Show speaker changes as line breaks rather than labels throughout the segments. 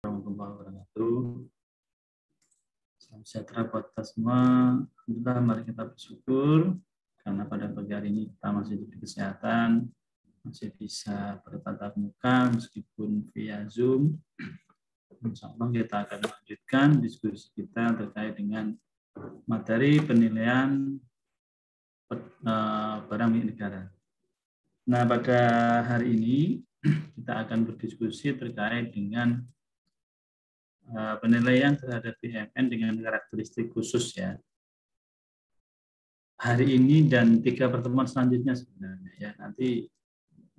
Warahmatullahi wabarakatuh. Salam sejahtera buat kita semua. Alhamdulillah, mari kita bersyukur karena pada pagi hari ini kita masih diberi kesehatan, masih bisa bertatap muka meskipun via Zoom. Insya Allah kita akan melanjutkan diskusi kita terkait dengan materi penilaian barang milik negara. Nah, pada hari ini kita akan berdiskusi terkait dengan penilaian terhadap BUMN dengan karakteristik khusus ya. Hari ini dan 3 pertemuan selanjutnya sebenarnya ya. Nanti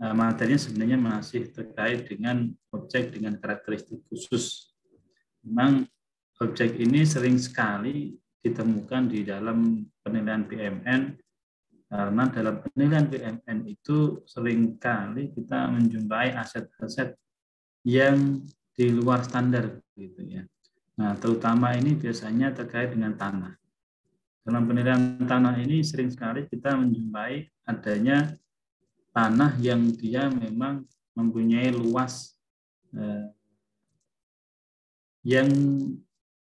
materinya sebenarnya masih terkait dengan objek dengan karakteristik khusus. Memang objek ini sering sekali ditemukan di dalam penilaian BUMN karena dalam penilaian BUMN itu seringkali kita menjumpai aset-aset yang di luar standar gitu ya. Nah, terutama ini biasanya terkait dengan tanah. Dalam penilaian tanah ini sering sekali kita menjumpai adanya tanah yang dia memang mempunyai luas yang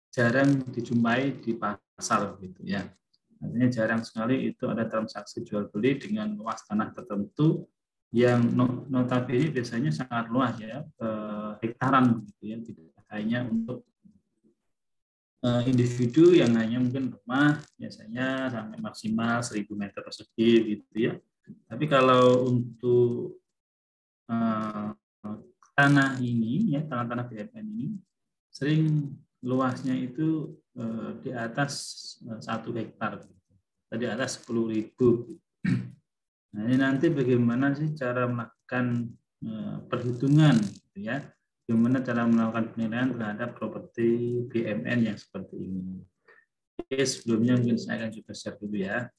jarang dijumpai di pasar gitu ya. Artinya jarang sekali itu ada transaksi jual beli dengan luas tanah tertentu yang notabene biasanya sangat luas ya, hektaran gitu ya, tidak hanya untuk individu yang hanya mungkin rumah biasanya sampai maksimal 1000 meter persegi gitu ya. Tapi kalau untuk tanah ini ya, tanah-tanah BUMN ini sering luasnya itu di atas 1 hektar, di atas 10.000. Nah, ini nanti bagaimana sih cara melakukan perhitungan gitu ya, bagaimana cara melakukan penilaian terhadap properti BUMN yang seperti ini. Oke, sebelumnya mungkin saya akan coba share dulu ya.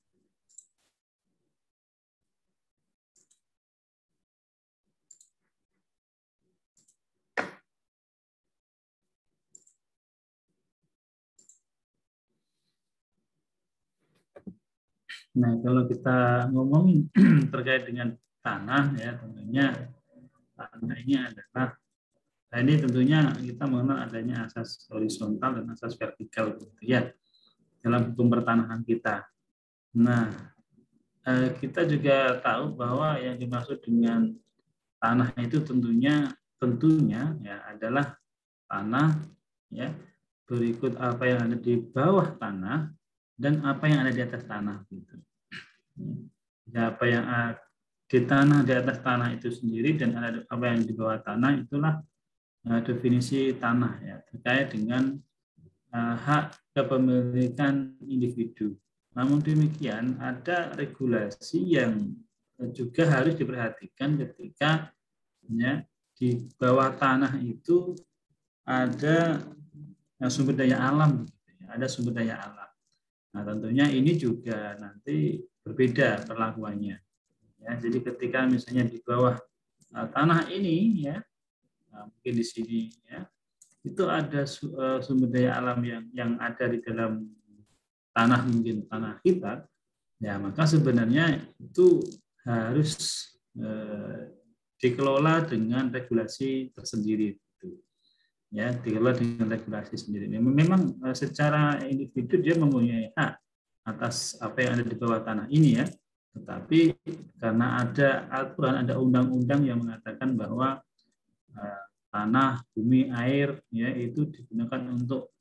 Nah, kalau kita ngomongin terkait dengan tanah ya, tentunya tanah ini adalah, nah ini tentunya kita mengenal adanya asas horizontal dan asas vertikal gitu ya dalam hukum pertanahan kita. Nah, kita juga tahu bahwa yang dimaksud dengan tanah itu tentunya ya adalah tanah ya, berikut apa yang ada di bawah tanah dan apa yang ada di atas tanah gitu. Ya, apa yang di tanah, di atas tanah itu sendiri dan ada apa yang di bawah tanah, itulah definisi tanah ya, terkait dengan hak kepemilikan individu. Namun demikian ada regulasi yang juga harus diperhatikan ketika ya, di bawah tanah itu ada sumber daya alam, ada sumber daya alam. Nah, tentunya ini juga nanti berbeda perlakuannya. Ya, jadi ketika misalnya di bawah tanah ini ya, mungkin di sini ya, itu ada sumber daya alam yang ada di dalam tanah, mungkin tanah kita, ya maka sebenarnya itu harus dikelola dengan regulasi tersendiri. Ya, dikelola dengan regulasi sendiri. Memang secara individu dia mempunyai hak atas apa yang ada di bawah tanah ini ya, tetapi karena ada aturan, ada undang-undang yang mengatakan bahwa tanah, bumi, air ya itu digunakan untuk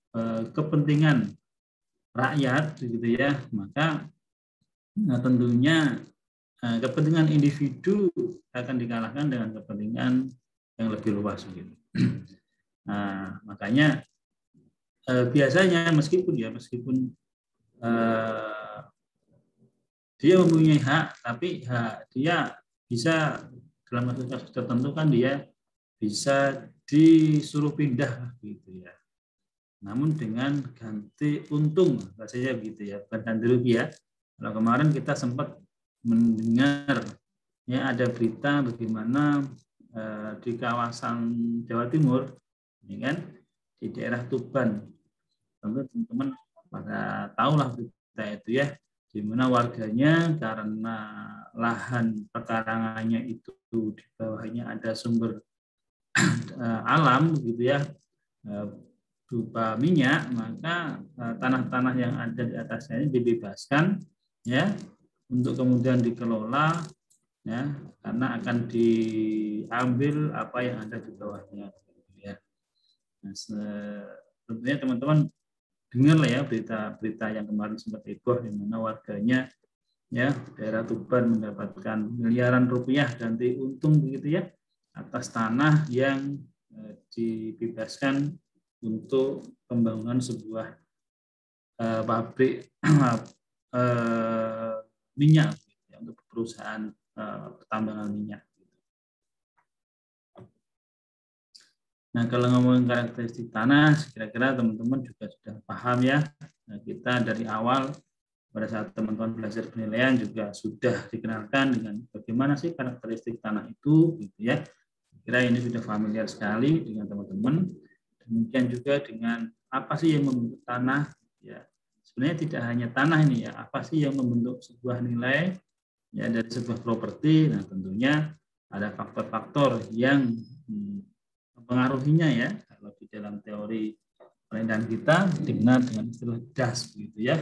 kepentingan rakyat gitu ya, maka tentunya kepentingan individu akan dikalahkan dengan kepentingan yang lebih luas gitu. Nah, makanya biasanya meskipun dia mempunyai hak, tapi dia bisa dalam kasus tertentu kan dia bisa disuruh pindah gitu ya. Namun dengan ganti untung, rasanya gitu ya, bukan ganti rugi ya. Kalau kemarin kita sempat mendengar ya ada berita bagaimana di kawasan Jawa Timur, ini kan di daerah Tuban, tentu teman-teman pada tahulah berita itu ya, di mana warganya karena lahan pekarangannya itu di bawahnya ada sumber alam gitu ya, berupa minyak, maka tanah-tanah yang ada di atasnya ini dibebaskan ya untuk kemudian dikelola ya, karena akan diambil apa yang ada di bawahnya ya. Nah, tentunya teman-teman dengar lah ya berita-berita yang kemarin sempat heboh di mana warganya ya daerah Tuban mendapatkan miliaran rupiah ganti untung begitu ya atas tanah yang dibebaskan untuk pembangunan sebuah pabrik minyak ya, untuk perusahaan pertambangan minyak. Nah, kalau ngomongin karakteristik tanah, kira-kira teman-teman juga sudah paham ya. Nah, kita dari awal pada saat teman-teman belajar penilaian juga sudah dikenalkan dengan bagaimana sih karakteristik tanah itu, gitu ya. Kira ini sudah familiar sekali dengan teman-teman. Demikian juga dengan apa sih yang membentuk tanah, ya. Sebenarnya tidak hanya tanah ini ya, apa sih yang membentuk sebuah nilai ya dari sebuah properti. Nah, tentunya ada faktor-faktor yang mempengaruhinya ya. Kalau di dalam teori penelitian kita dikenal dengan istilah das begitu ya.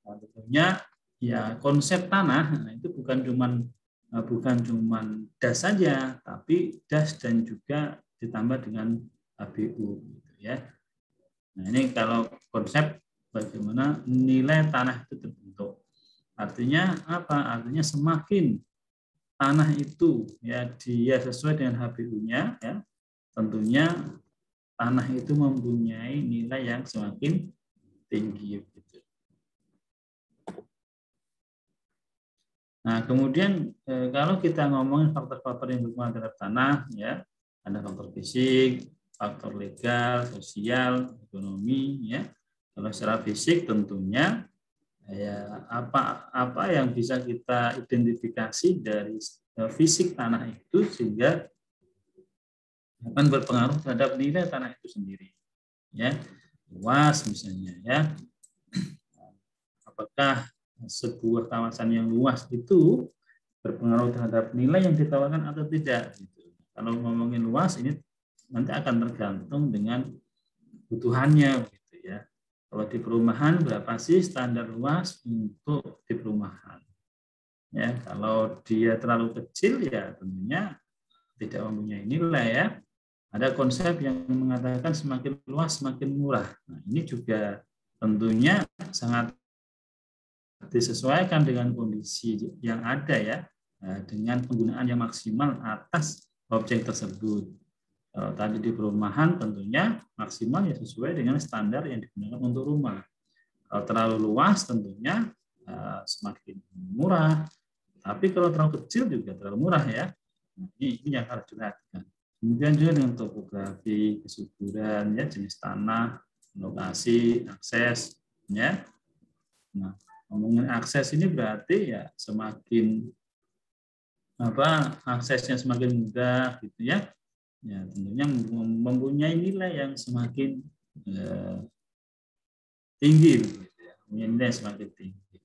Nah, tentunya ya konsep tanah nah, itu bukan cuman das saja, tapi das dan juga ditambah dengan HBU gitu ya. Nah, ini kalau konsep bagaimana nilai tanah itu terbentuk. Artinya apa? Artinya semakin tanah itu ya dia sesuai dengan HBU-nya ya, tentunya tanah itu mempunyai nilai yang semakin tinggi gitu. Nah, kemudian kalau kita ngomongin faktor-faktor yang berhubungan terhadap tanah ya, ada faktor fisik, faktor legal, sosial, ekonomi ya. Kalau secara fisik tentunya ya apa yang bisa kita identifikasi dari fisik tanah itu sehingga akan berpengaruh terhadap nilai tanah itu sendiri ya. Luas misalnya ya, apakah sebuah kawasan yang luas itu berpengaruh terhadap nilai yang ditawarkan atau tidak gitu. Kalau ngomongin luas ini nanti akan tergantung dengan kebutuhannya gitu ya. Kalau di perumahan berapa sih standar luas untuk di perumahan? Ya, kalau dia terlalu kecil ya tentunya tidak mempunyai nilai ya. Ada konsep yang mengatakan semakin luas semakin murah. Nah, ini juga tentunya sangat disesuaikan dengan kondisi yang ada ya, dengan penggunaan yang maksimal atas objek tersebut. Kalau tadi di perumahan tentunya maksimal ya sesuai dengan standar yang digunakan untuk rumah. Kalau terlalu luas tentunya semakin murah. Tapi kalau terlalu kecil juga terlalu murah ya. Nah, ini yang harus diperhatikan. Kemudian juga dengan topografi, kesuburan, ya jenis tanah, lokasi, akses, ya. Nah, ngomongin akses ini berarti ya semakin aksesnya semakin mudah gitu ya. Ya, tentunya mempunyai nilai yang semakin tinggi gitu ya. Mempunyai nilai yang semakin tinggi.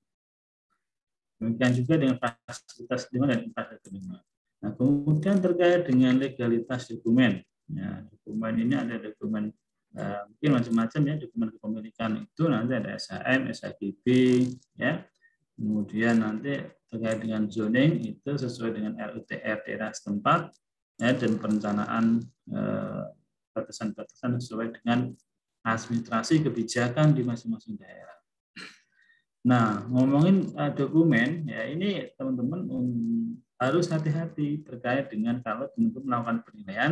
Demikian juga dengan fasilitas lingkungan dan infrastruktur lingkungan. Nah, kemudian terkait dengan legalitas dokumen. Ya, dokumen ini ada dokumen mungkin macam-macam ya, dokumen kepemilikan itu nanti ada SHM, SHGB, ya. Kemudian nanti terkait dengan zoning itu sesuai dengan RUTR daerah setempat, ya, dan perencanaan batasan-batasan sesuai dengan administrasi kebijakan di masing-masing daerah. Nah, ngomongin dokumen, ya ini teman-teman harus hati-hati terkait dengan kalau teman-teman melakukan penilaian,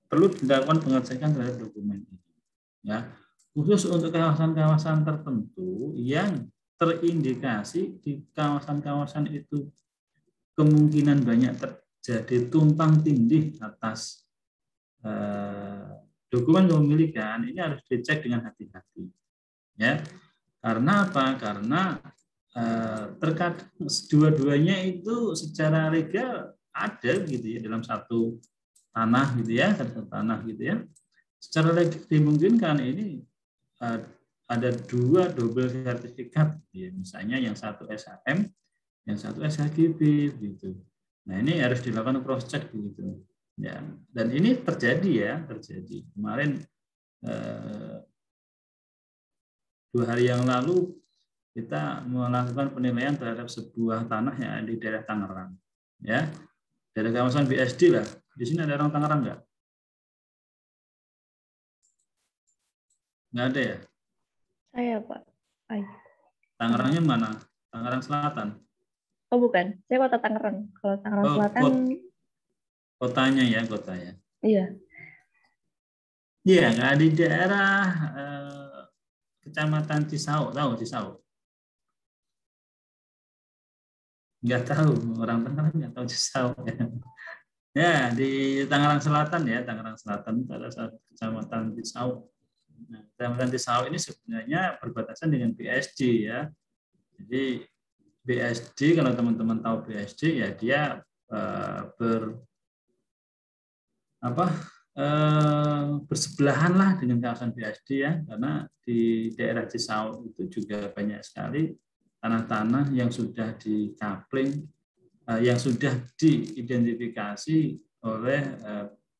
perlu dilakukan pengecekan terhadap dokumen ini. Ya, khusus untuk kawasan-kawasan tertentu yang terindikasi di kawasan-kawasan itu kemungkinan banyak terjadi tumpang tindih atas dokumen kepemilikan, ini harus dicek dengan hati-hati. Ya, karena apa? Karena terkadang dua-duanya itu secara legal ada gitu ya dalam satu tanah gitu ya, satu tanah gitu ya. Secara legal dimungkinkan ini ada dua double sertifikat, ya. Misalnya yang satu SHM, yang satu SHGB gitu. Nah, ini harus dilakukan cross check gitu. Ya, dan ini terjadi kemarin 2 hari yang lalu kita melakukan penilaian terhadap sebuah tanah yang ada di daerah Tangerang, ya, dari kawasan BSD lah. Di sini ada orang Tangerang nggak? Nggak ada ya?
Saya, Pak.
Tangerangnya mana? Tangerang Selatan.
Oh, bukan. Saya kota Tangerang. Kalau Tangerang Selatan,
kotanya ya, kota ya.
Iya.
Iya, nggak di daerah Kecamatan Cisau, tahu Cisau? Nggak tahu, orang Tangerang nggak tahu Cisau. Ya, di Tangerang Selatan ya, Tangerang Selatan ada satu Kecamatan Cisau. Nah, Kecamatan Cisau ini sebenarnya berbatasan dengan BSD ya. Jadi BSD, kalau teman-teman tahu BSD ya, dia bersebelahan lah dengan kawasan BSD ya, karena di daerah Cisau itu juga banyak sekali tanah-tanah yang sudah dikapling, yang sudah diidentifikasi oleh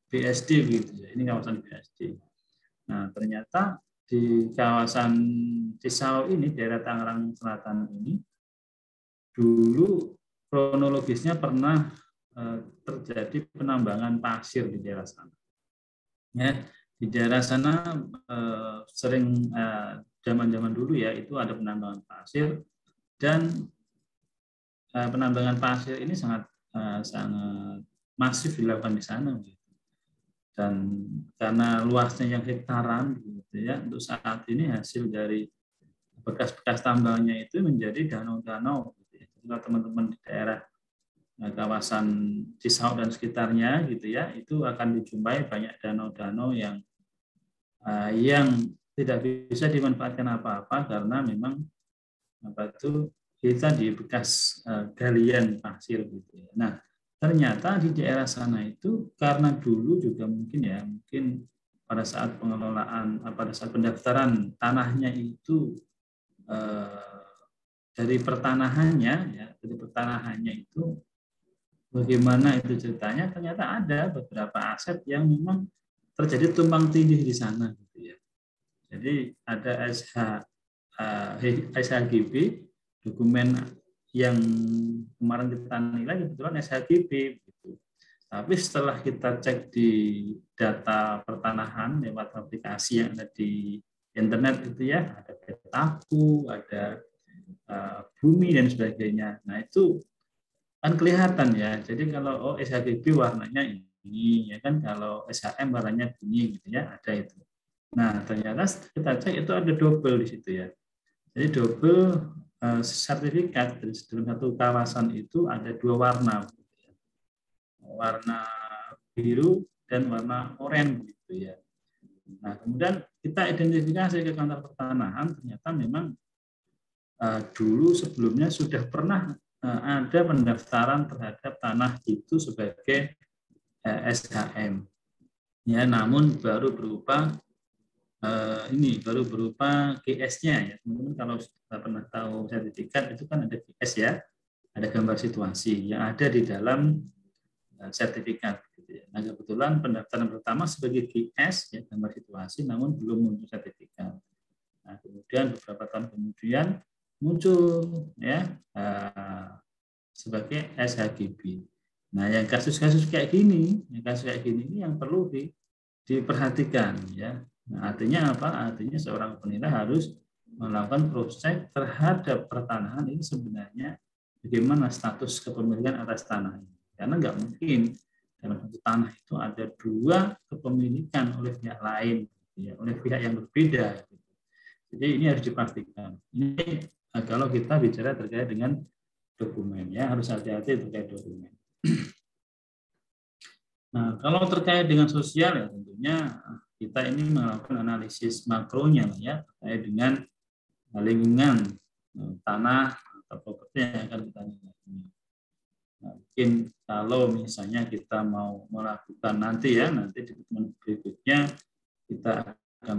BSD gitu ya. Ini kawasan BSD. Nah, ternyata di kawasan Cisau ini, daerah Tangerang Selatan ini, dulu kronologisnya pernah terjadi penambangan pasir di daerah sana. Ya, di daerah sana sering zaman-zaman dulu ya, itu ada penambangan pasir, dan penambangan pasir ini sangat masif dilakukan di sana. Dan karena luasnya yang hektaran, gitu ya, untuk saat ini hasil dari bekas-bekas tambangnya itu menjadi danau-danau. Gitu ya. Kalau teman-teman di daerah kawasan Cisau dan sekitarnya, gitu ya, itu akan dijumpai banyak danau-danau yang tidak bisa dimanfaatkan apa-apa karena memang itu kita di bekas galian pasir gitu ya. Nah, ternyata di daerah sana itu karena dulu juga mungkin pada saat pengelolaan, pada saat pendaftaran tanahnya itu dari pertanahannya itu bagaimana itu ceritanya, ternyata ada beberapa aset yang memang terjadi tumpang tindih di sana gitu ya. Jadi ada SHGB, dokumen yang kemarin kita nilai kebetulan SHGB gitu. Tapi setelah kita cek di data pertanahan lewat aplikasi yang ada di internet itu ya, ada petaku, ada bumi dan sebagainya. Nah, itu kan kelihatan ya. Jadi kalau SHGB warnanya ini ya kan, kalau SHM warnanya bunyi gitu ya, ada itu. Nah, ternyata kita cek itu ada double di situ ya. Jadi double sertifikat dari dalam satu kawasan itu ada 2 warna, warna biru dan warna oranye gitu ya. Nah, kemudian kita identifikasi ke kantor pertanahan, ternyata memang dulu sebelumnya sudah pernah ada pendaftaran terhadap tanah itu sebagai SHM. Ya, namun baru berupa GS-nya ya. Teman-teman kalau sudah pernah tahu sertifikat itu kan ada GS ya, ada gambar situasi yang ada di dalam sertifikat. Gitu ya. Nah, kebetulan pendaftaran pertama sebagai GS ya, gambar situasi, namun belum muncul sertifikat. Nah, kemudian beberapa tahun kemudian muncul ya sebagai SHGB. Nah, yang kasus-kasus kayak gini, ini yang perlu diperhatikan ya. Nah, artinya apa? Artinya seorang penilai harus melakukan proses terhadap pertanahan ini sebenarnya bagaimana status kepemilikan atas tanah ini. Karena nggak mungkin dalam satu tanah itu ada 2 kepemilikan oleh pihak lain, ya, oleh pihak yang berbeda. Jadi ini harus dipastikan. Ini kalau kita bicara terkait dengan dokumen, ya harus hati-hati terkait dokumen. Nah, kalau terkait dengan sosial ya tentunya kita ini melakukan analisis makronya ya, terkait dengan lingkungan tanah atau properti yang akan kita nilai. Nah, mungkin kalau misalnya kita mau melakukan nanti di pertemuan berikutnya kita akan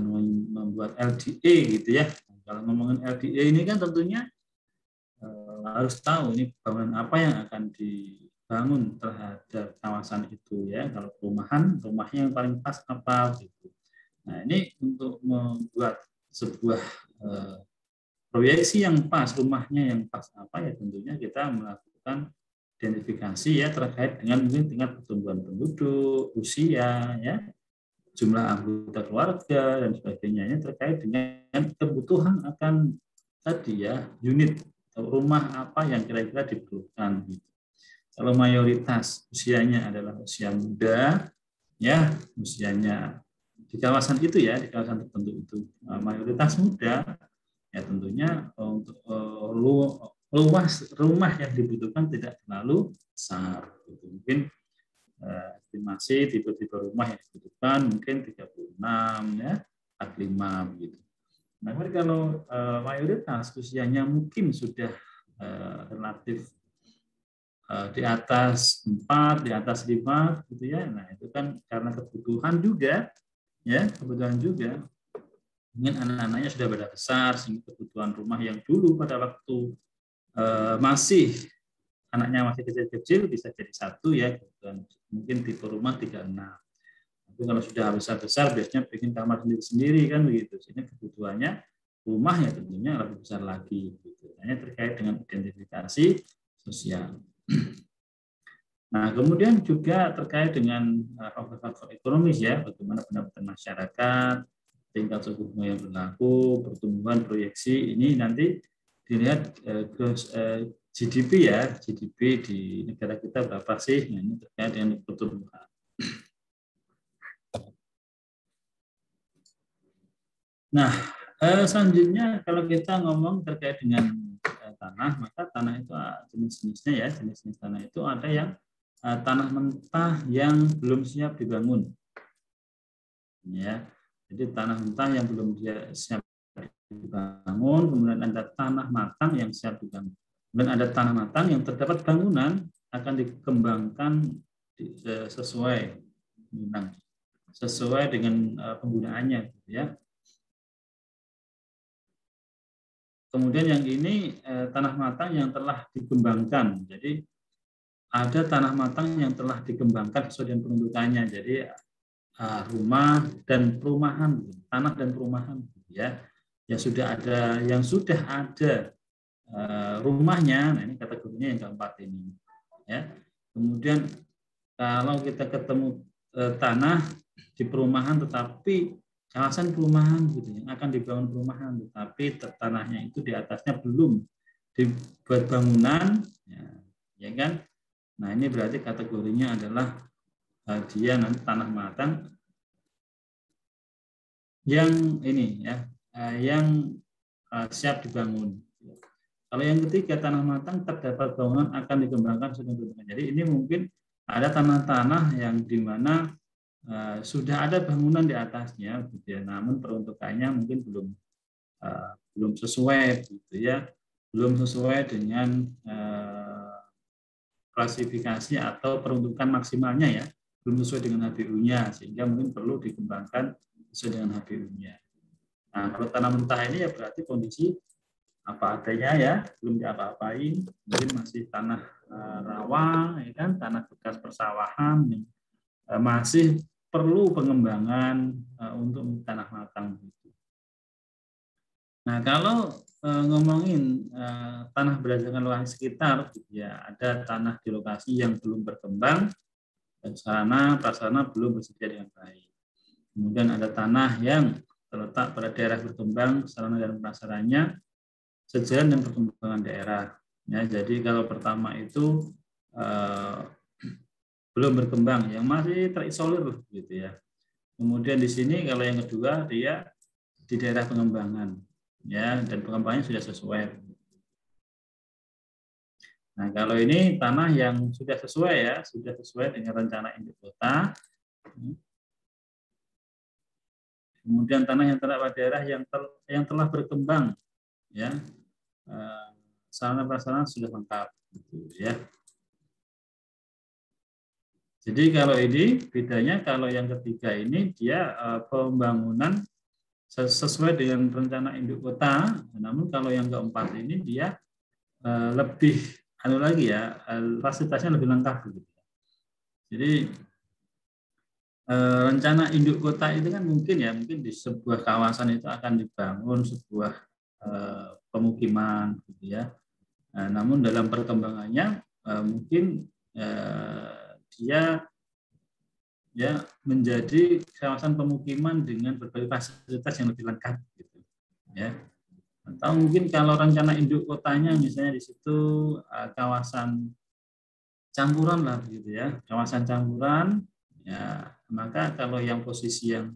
membuat LDA gitu ya. Kalau ngomongin LDA ini kan tentunya harus tahu ini bangunan apa yang akan bangun terhadap kawasan itu ya. Kalau perumahan, rumahnya yang paling pas apa gitu. Nah, ini untuk membuat sebuah proyeksi yang pas, rumahnya yang pas apa ya, tentunya kita melakukan identifikasi ya terkait dengan mungkin tingkat pertumbuhan penduduk, usia ya, jumlah anggota keluarga dan sebagainya ya, terkait dengan kebutuhan akan tadi ya unit rumah apa yang kira-kira diperlukan gitu. Kalau mayoritas usianya adalah usia muda ya, usianya di kawasan itu ya, di kawasan tertentu itu mayoritas muda ya, tentunya untuk luas rumah yang dibutuhkan tidak terlalu besar gitu. Mungkin estimasi tipe-tipe rumah yang dibutuhkan mungkin 36 ya, 45 begitu. Namun kalau mayoritas usianya mungkin sudah relatif di atas 4, di atas 5 gitu ya. Nah, itu kan karena kebutuhan juga ya, kebutuhan juga. Mungkin anak-anaknya sudah pada besar sehingga kebutuhan rumah yang dulu pada waktu masih anaknya masih kecil-kecil bisa jadi satu ya, kebutuhan mungkin tipe rumah 36. Tapi kalau sudah besar-besar biasanya bikin kamar sendiri-sendiri kan begitu. Sehingga kebutuhannya rumah ya tentunya lebih besar lagi gitu. Hanya terkait dengan identifikasi sosial. Nah, kemudian juga terkait dengan faktor-faktor ekonomis ya, bagaimana pendapatan masyarakat, tingkat suku bunga yang berlaku, pertumbuhan proyeksi ini nanti dilihat GDP ya, GDP di negara kita berapa sih? Nah, ini terkait dengan pertumbuhan. Nah, selanjutnya kalau kita ngomong terkait dengan tanah, maka tanah itu jenis-jenisnya ya, jenis-jenis tanah itu ada yang tanah mentah yang belum siap dibangun. Ya. Jadi tanah mentah yang belum siap dibangun, kemudian ada tanah matang yang siap dibangun. Kemudian ada tanah matang yang terdapat bangunan akan dikembangkan sesuai dengan penggunaannya gitu ya. Kemudian yang ini tanah matang yang telah dikembangkan. Jadi ada tanah matang yang telah dikembangkan sesuai dengan peruntukannya. Jadi rumah dan perumahan, tanah dan perumahan, ya, yang sudah ada rumahnya. Nah, ini kategorinya yang keempat ini, ya. Kemudian kalau kita ketemu tanah di perumahan, tetapi kawasan perumahan gitu yang akan dibangun perumahan, tetapi tanahnya itu di atasnya belum dibuat bangunan, ya kan? Nah, ini berarti kategorinya adalah dia nanti tanah matang yang ini ya, yang siap dibangun. Kalau yang ketiga tanah matang terdapat bangunan akan dikembangkan sesuai. Jadi ini mungkin ada tanah-tanah yang di mana sudah ada bangunan di atasnya, gitu ya, namun peruntukannya mungkin belum sesuai, gitu ya, belum sesuai dengan klasifikasi atau peruntukan maksimalnya ya, belum sesuai dengan HBU-nya, sehingga mungkin perlu dikembangkan sesuai dengan HBU-nya. Nah, kalau tanah mentah ini ya berarti kondisi apa adanya ya, belum diapa-apain, mungkin masih tanah rawa, ya kan, tanah bekas persawahan yang masih perlu pengembangan untuk tanah matang. Nah, kalau ngomongin tanah berdasarkan lokasi sekitar, ya ada tanah di lokasi yang belum berkembang dan sarana prasarana belum bersedia dengan baik. Kemudian ada tanah yang terletak pada daerah berkembang, sarana dan prasarannya sejalan dengan perkembangan daerah. Ya, jadi kalau pertama itu belum berkembang, yang masih terisolir gitu ya. Kemudian di sini kalau yang kedua dia di daerah pengembangan, ya, dan pengembangannya sudah sesuai. Nah, kalau ini tanah yang sudah sesuai ya, sudah sesuai dengan rencana induk kota. Kemudian tanah yang terdapat daerah yang telah berkembang, ya, sarana prasarana sudah lengkap, gitu, ya. Jadi kalau ini bedanya, kalau yang ketiga ini dia pembangunan sesuai dengan rencana induk kota, namun kalau yang keempat ini dia lebih lagi ya, fasilitasnya lebih lengkap gitu. Jadi rencana induk kota itu kan mungkin di sebuah kawasan itu akan dibangun sebuah pemukiman gitu ya. Namun dalam perkembangannya mungkin dia ya menjadi kawasan pemukiman dengan berbagai fasilitas yang lebih lengkap gitu ya. Atau mungkin kalau rencana induk kotanya misalnya di situ kawasan campuran lah begitu ya, kawasan campuran ya, maka kalau yang posisi yang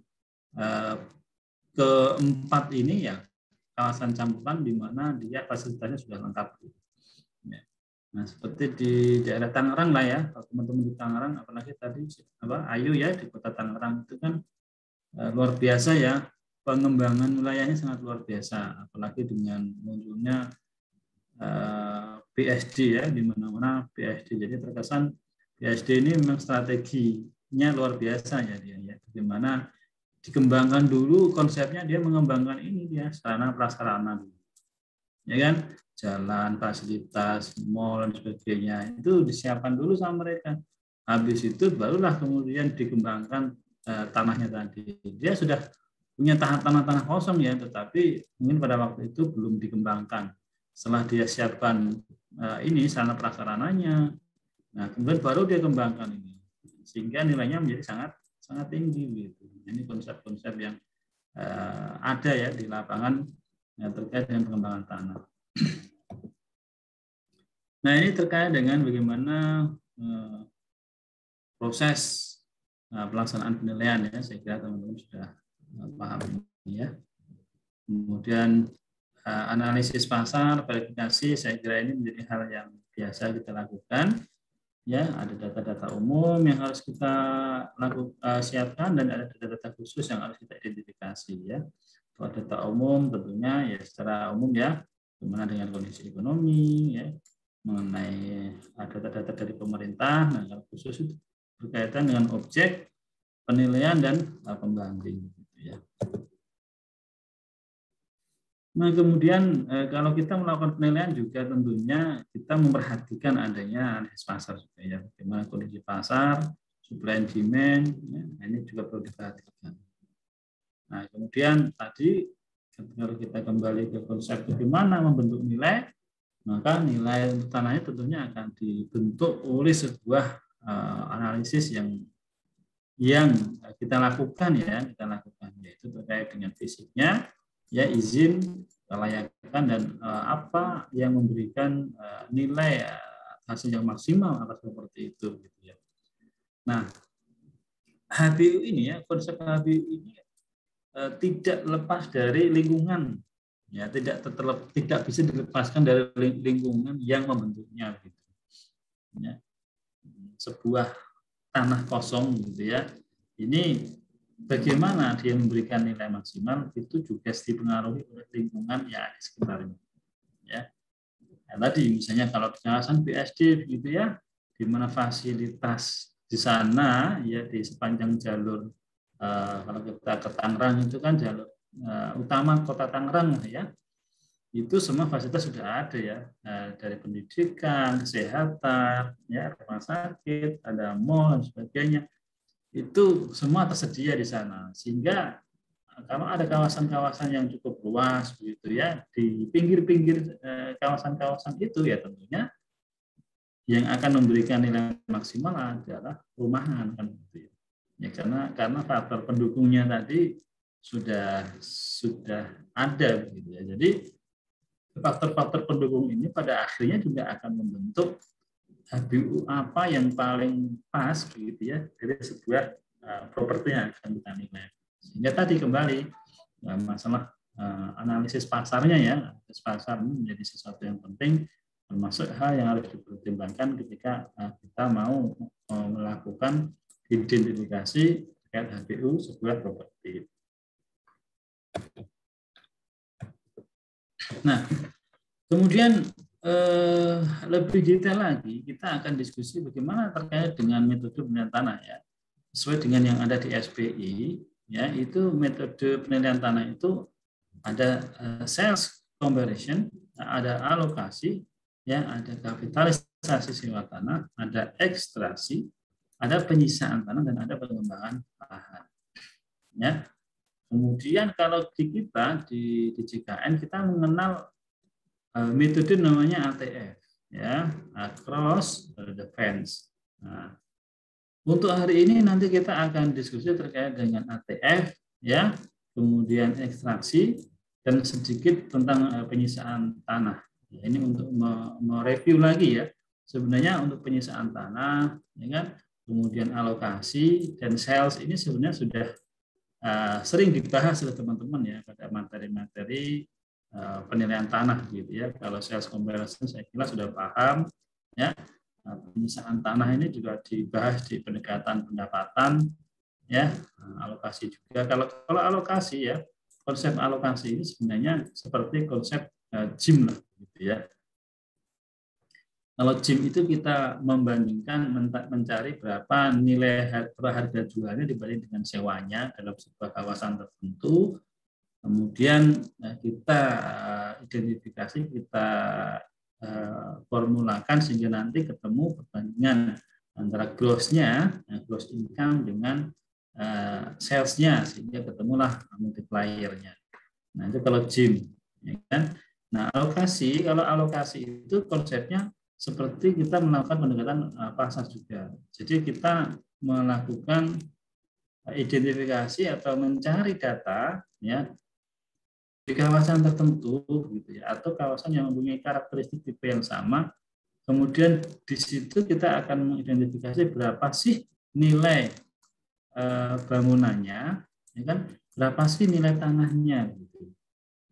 keempat ini ya kawasan campuran di mana dia fasilitasnya sudah lengkap. Ya. Nah, seperti di daerah Tangerang lah ya, kalau teman-teman di Tangerang, apalagi tadi Ayu ya di Kota Tangerang itu kan luar biasa ya, pengembangan wilayahnya sangat luar biasa, apalagi dengan munculnya BSD ya, di mana-mana BSD. Jadi terkesan BSD ini memang strateginya luar biasa ya dia ya. Bagaimana dikembangkan dulu konsepnya, dia mengembangkan ini dia sarana prasarana dulu. Ya kan? Jalan, fasilitas, mall dan sebagainya itu disiapkan dulu sama mereka. Habis itu barulah kemudian dikembangkan tanahnya tadi. Dia sudah punya tanah-tanah kosong ya, tetapi mungkin pada waktu itu belum dikembangkan. Setelah dia siapkan ini sarana prasarananya, nah kemudian baru dia kembangkan ini, sehingga nilainya menjadi sangat tinggi gitu. Ini konsep-konsep yang ada ya di lapangan terkait dengan pengembangan tanah. Nah, ini terkait dengan bagaimana proses pelaksanaan penilaian ya. Saya kira teman-teman sudah paham ini ya. Kemudian analisis pasar, verifikasi, saya kira ini menjadi hal yang biasa kita lakukan. Ya, ada data-data umum yang harus kita siapkan dan ada data-data khusus yang harus kita identifikasi ya. Kalau data umum tentunya ya secara umum ya, bagaimana dengan kondisi ekonomi ya, mengenai data-data dari pemerintah, nah kalau khusus itu berkaitan dengan objek penilaian dan pembanding gitu ya. Nah, kemudian kalau kita melakukan penilaian juga tentunya kita memperhatikan adanya analisis pasar juga ya, bagaimana kondisi pasar, supply and demand, ya, ini juga perlu diperhatikan. Nah, kemudian tadi kalau kita kembali ke konsep bagaimana membentuk nilai, maka nilai tanahnya tentunya akan dibentuk oleh sebuah analisis yang kita lakukan yaitu terkait dengan fisiknya, ya izin, kelayakan dan apa yang memberikan nilai hasil yang maksimal atas seperti itu gitu ya. Nah, HBU ini ya, konsep HBU ini tidak lepas dari lingkungan ya, tidak bisa dilepaskan dari lingkungan yang membentuknya gitu ya. Sebuah tanah kosong gitu ya, ini bagaimana dia memberikan nilai maksimal itu juga dipengaruhi oleh lingkungan yang ada di sekitarnya ya. Nah, tadi misalnya kalau di kawasan BSD gitu ya, di mana fasilitas di sana ya di sepanjang jalur kalau kita ke Tangerang itu kan jalur utama Kota Tangerang ya, itu semua fasilitas sudah ada ya, dari pendidikan, kesehatan, ya rumah sakit, ada mall dan sebagainya, itu semua tersedia di sana. Sehingga kalau ada kawasan-kawasan yang cukup luas begitu ya, di pinggir-pinggir kawasan-kawasan itu ya tentunya yang akan memberikan nilai maksimal adalah perumahan kan gitu ya. Ya, karena faktor pendukungnya tadi sudah ada gitu ya. Jadi faktor-faktor pendukung ini pada akhirnya juga akan membentuk HBU apa yang paling pas gitu ya dari sebuah properti yang akan kita nilai. Sehingga tadi kembali masalah analisis pasarnya ya, analisis pasar ini menjadi sesuatu yang penting, termasuk hal yang harus dipertimbangkan ketika kita mau melakukan identifikasi terkait HBU sebuah properti. Nah, kemudian lebih detail lagi kita akan diskusi bagaimana terkait dengan metode penilaian tanah ya. Sesuai dengan yang ada di SPI ya, itu metode penilaian tanah itu ada sales comparison, ada alokasi, ya, ada kapitalisasi sewa tanah, ada ekstraksi, ada penyisaan tanah, dan ada pengembangan lahan. Ya. Kemudian kalau di kita di JKN kita mengenal metode namanya ATF, ya, across the fence. Nah, untuk hari ini nanti kita akan diskusi terkait dengan ATF, ya, kemudian ekstraksi, dan sedikit tentang penyisaan tanah. Ya, ini untuk mereview lagi ya. Sebenarnya untuk penyisaan tanah, ya kan, kemudian alokasi dan sales ini sebenarnya sudah sering dibahas oleh teman-teman ya pada materi-materi penilaian tanah gitu ya. Kalau sales comparison saya kira sudah paham ya. Penyisaan tanah ini juga dibahas di pendekatan pendapatan ya, alokasi juga. Kalau alokasi ya, konsep alokasi ini sebenarnya seperti konsep JIM lah gitu ya. Kalau JIM itu kita membandingkan mencari berapa nilai harga jualnya dibanding dengan sewanya dalam sebuah kawasan tertentu. Kemudian kita identifikasi, kita formulakan sehingga nanti ketemu perbandingan antara gross-nya, gross income dengan sales-nya, sehingga ketemulah multiplier-nya. Nah, itu kalau JIM. Ya kan? Nah, alokasi, kalau alokasi itu konsepnya seperti kita melakukan pendekatan pasar juga. Jadi kita melakukan identifikasi atau mencari data ya di kawasan tertentu gitu ya, atau kawasan yang mempunyai karakteristik tipe yang sama. Kemudian di situ kita akan mengidentifikasi berapa sih nilai bangunannya, ya kan? Berapa sih nilai tanahnya gitu.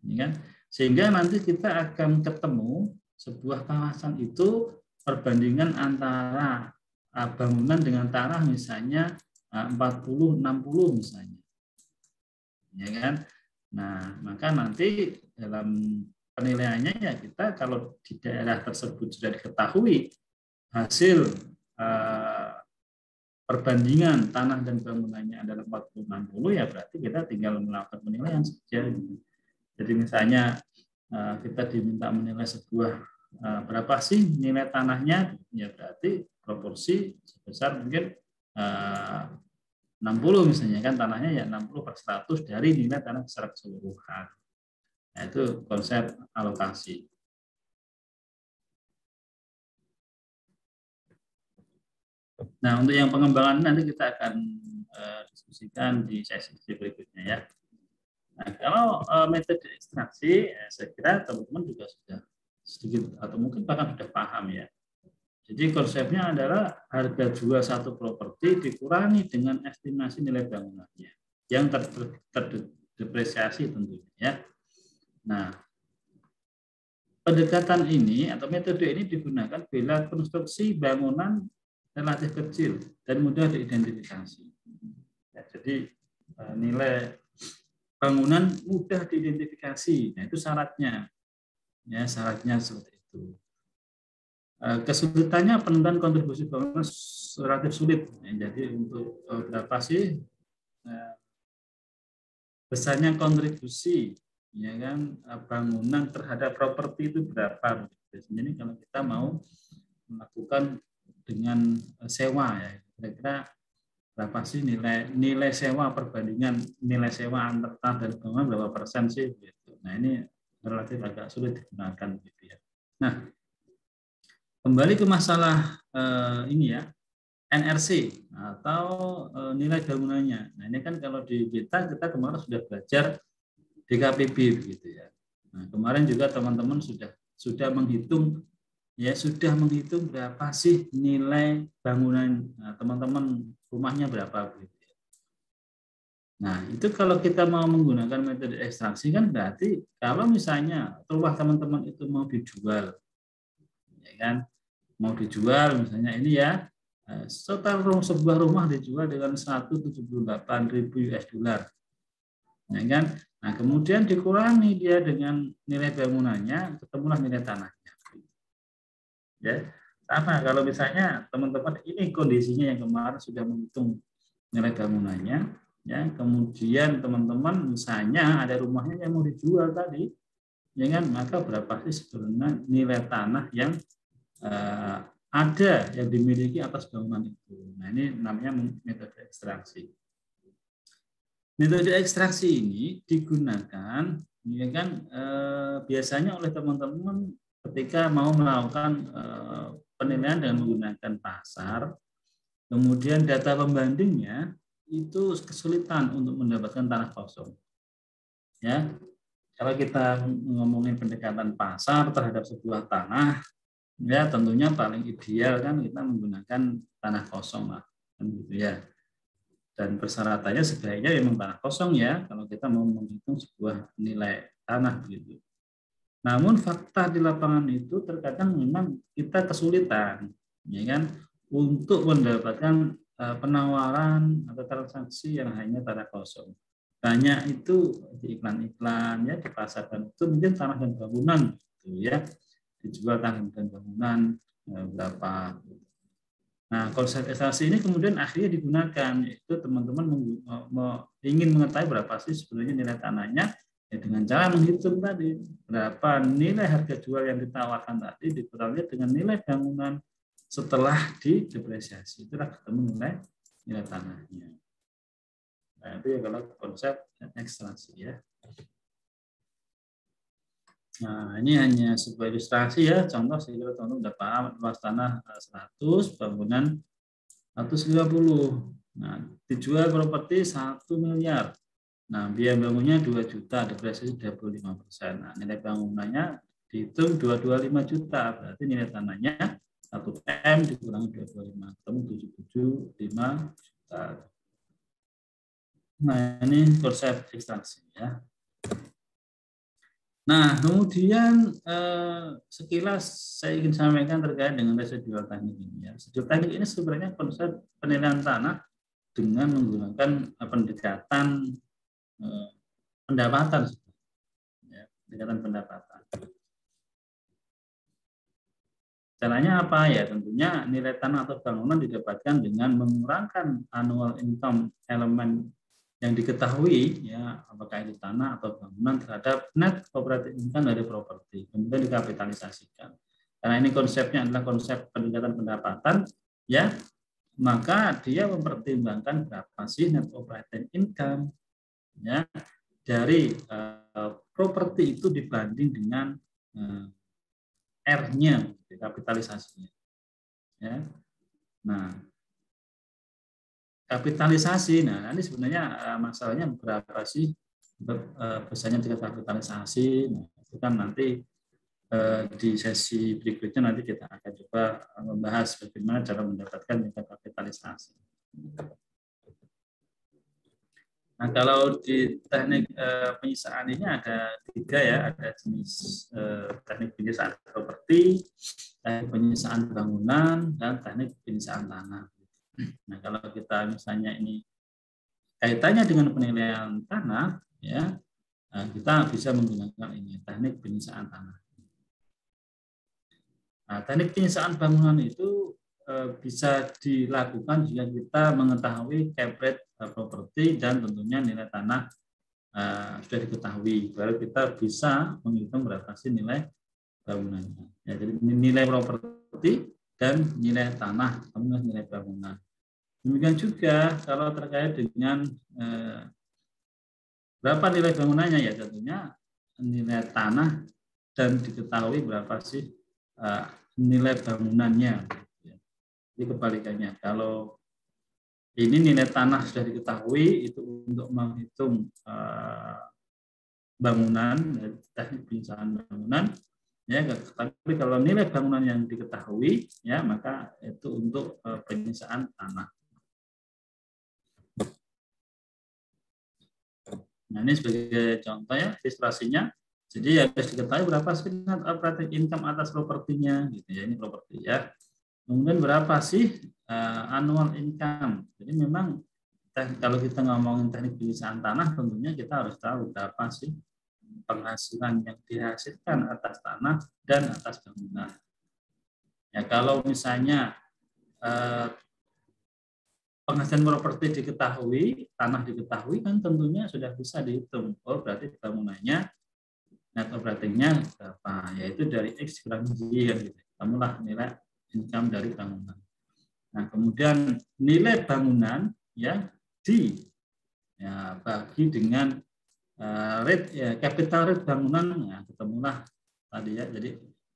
Ya kan? Sehingga nanti kita akan ketemu sebuah kawasan itu perbandingan antara bangunan dengan tanah misalnya 40-60 misalnya. Ya kan? Nah, maka nanti dalam penilaiannya ya kita kalau di daerah tersebut sudah diketahui hasil perbandingan tanah dan bangunannya adalah 40-60 ya berarti kita tinggal melakukan penilaian saja. Jadi misalnya kita diminta menilai sebuah berapa sih nilai tanahnya, ya berarti proporsi sebesar mungkin 60 misalnya kan, tanahnya ya 60/100 dari nilai tanah secara keseluruhan. Nah, itu konsep alokasi. Nah, untuk yang pengembangan nanti kita akan diskusikan di sesi berikutnya ya. Nah, kalau metode ekstraksi, saya kira teman-teman juga sudah sedikit atau mungkin bahkan sudah paham ya. Jadi konsepnya adalah harga jual satu properti dikurangi dengan estimasi nilai bangunannya yang terdepresiasi tentunya ya. Nah, pendekatan ini atau metode ini digunakan bila konstruksi bangunan relatif kecil dan mudah diidentifikasi. Ya, jadi nilai bangunan mudah diidentifikasi, nah itu syaratnya. Ya, syaratnya seperti itu. Kesulitannya penentuan kontribusi bangunan relatif sulit. Ya, jadi untuk berapa sih besarnya kontribusi ya kan bangunan terhadap properti itu berapa? Biasanya ini kalau kita mau melakukan dengan sewa ya, kira-kira berapa sih nilai sewa perbandingan nilai sewa antar tanah dan bangunan berapa persen sih? Gitu. Nah ini relatif agak sulit digunakan gitu ya. Nah kembali ke masalah ini ya, NRC atau nilai bangunannya. Nah ini kan kalau di kita kemarin sudah belajar DKPB begitu ya. Nah kemarin juga teman-teman sudah menghitung ya, sudah menghitung berapa sih nilai bangunan teman-teman rumahnya berapa begitu. Nah itu kalau kita mau menggunakan metode ekstraksi kan berarti kalau misalnya rumah teman-teman itu mau dijual, ya kan, mau dijual misalnya ini ya, total sebuah rumah dijual dengan 178.000 US dollar, ya kan. Nah kemudian dikurangi dia dengan nilai bangunannya, ketemulah nilai tanahnya. Ya sama kalau misalnya teman-teman ini kondisinya yang kemarin sudah menghitung nilai bangunannya, ya kemudian teman-teman misalnya ada rumahnya yang mau dijual tadi, ya kan, maka berapa sih sebenarnya nilai tanah yang ada yang dimiliki atas bangunan itu. Nah, ini namanya metode ekstraksi. Metode ekstraksi ini digunakan, ya kan, biasanya oleh teman-teman ketika mau melakukan penilaian dengan menggunakan pasar, kemudian data pembandingnya itu kesulitan untuk mendapatkan tanah kosong. Ya, kalau kita ngomongin pendekatan pasar terhadap sebuah tanah, ya tentunya paling ideal kan kita menggunakan tanah kosong lah, kan gitu ya. Dan persyaratannya sebaiknya memang tanah kosong ya kalau kita mau menghitung sebuah nilai tanah begitu. Namun fakta di lapangan itu terkadang memang kita kesulitan, ya kan, untuk mendapatkan penawaran atau transaksi yang hanya tanah kosong. Banyak itu di iklan-iklan ya, di pasar dan itu mungkin tanah dan bangunan gitu ya, dijual tanah dan bangunan berapa. Nah, konsep ekstraksi ini kemudian akhirnya digunakan, yaitu teman-teman ingin mengetahui berapa sih sebenarnya nilai tanahnya, ya dengan cara menghitung tadi berapa nilai harga jual yang ditawarkan tadi dikurangi dengan nilai bangunan setelah didepresiasi, itulah ketemu nilai tanahnya. Nah, itu ya kalau konsep ekstraksi ya. Nah, ini hanya sebuah ilustrasi ya, contoh saya kira teman-teman udah paham, luas tanah 100, bangunan 150. Nah, dijual properti 1 miliar. Nah, biaya bangunnya 2 juta, depresiasi 25%. Nah, nilai bangunannya dihitung 225 juta, berarti nilai tanahnya 1 M dikurangi 225, ketemu 775 juta. Nah, ini konsep ekstraksi ya. Nah, kemudian sekilas saya ingin sampaikan terkait dengan residual teknik ini. Ya. Residual teknik ini sebenarnya konsep penilaian tanah dengan menggunakan pendekatan pendapatan, ya, pendekatan pendapatan. Caranya apa ya? Tentunya nilai tanah atau bangunan didapatkan dengan mengurangkan annual income elemen yang diketahui, ya, apakah itu tanah atau bangunan terhadap net operating income dari properti, kemudian dikapitalisasikan. Karena ini konsepnya adalah konsep peningkatan pendapatan, ya, maka dia mempertimbangkan berapa sih net operating income, ya, dari properti itu dibanding dengan R-nya, kapitalisasinya. Ya. Nah, kapitalisasi, nah ini sebenarnya masalahnya berapa sih besarnya tingkat kapitalisasi. Nah, itu kan nanti di sesi berikutnya nanti kita akan coba membahas bagaimana cara mendapatkan tingkat kapitalisasi. Nah, kalau di teknik penyisaan ini ada 3 ya, ada jenis teknik penyisaan properti, teknik penyisaan bangunan, dan teknik penyisaan tanah. Nah, kalau kita misalnya ini kaitannya dengan penilaian tanah, ya, kita bisa menggunakan ini teknik penyisaan tanah. Nah, teknik penyisaan bangunan itu bisa dilakukan jika kita mengetahui cap rate properti dan tentunya nilai tanah sudah diketahui, baru kita bisa menghitung berapa sih nilai bangunannya. Ya, jadi nilai properti dan nilai tanah, kemudian nilai bangunan. Demikian juga kalau terkait dengan berapa nilai bangunannya, ya tentunya nilai tanah dan diketahui berapa sih nilai bangunannya. Jadi kebalikannya, kalau ini nilai tanah sudah diketahui itu untuk menghitung bangunan, teknik penyisaan bangunan, ya. Tapi kalau nilai bangunan yang diketahui, ya, maka itu untuk penyisaan tanah. Nah, ini sebagai contoh ya, ilustrasinya. Jadi harus diketahui berapa sih net operating income atas propertinya, gitu ya. Ini properti ya. Kemudian berapa sih annual income. Jadi memang kalau kita ngomongin teknik penyisaan tanah, tentunya kita harus tahu berapa sih penghasilan yang dihasilkan atas tanah dan atas bangunan. Ya, kalau misalnya penghasilan properti diketahui, tanah diketahui, kan tentunya sudah bisa dihitung. Oh, berarti bangunannya net operatingnya berapa, yaitu dari X kurang Y kan gitu. Ketemulah nilai income dari bangunan. Nah, kemudian nilai bangunan ya bagi dengan rate ya, capital rate bangunan, ya ketemulah tadi ya. Jadi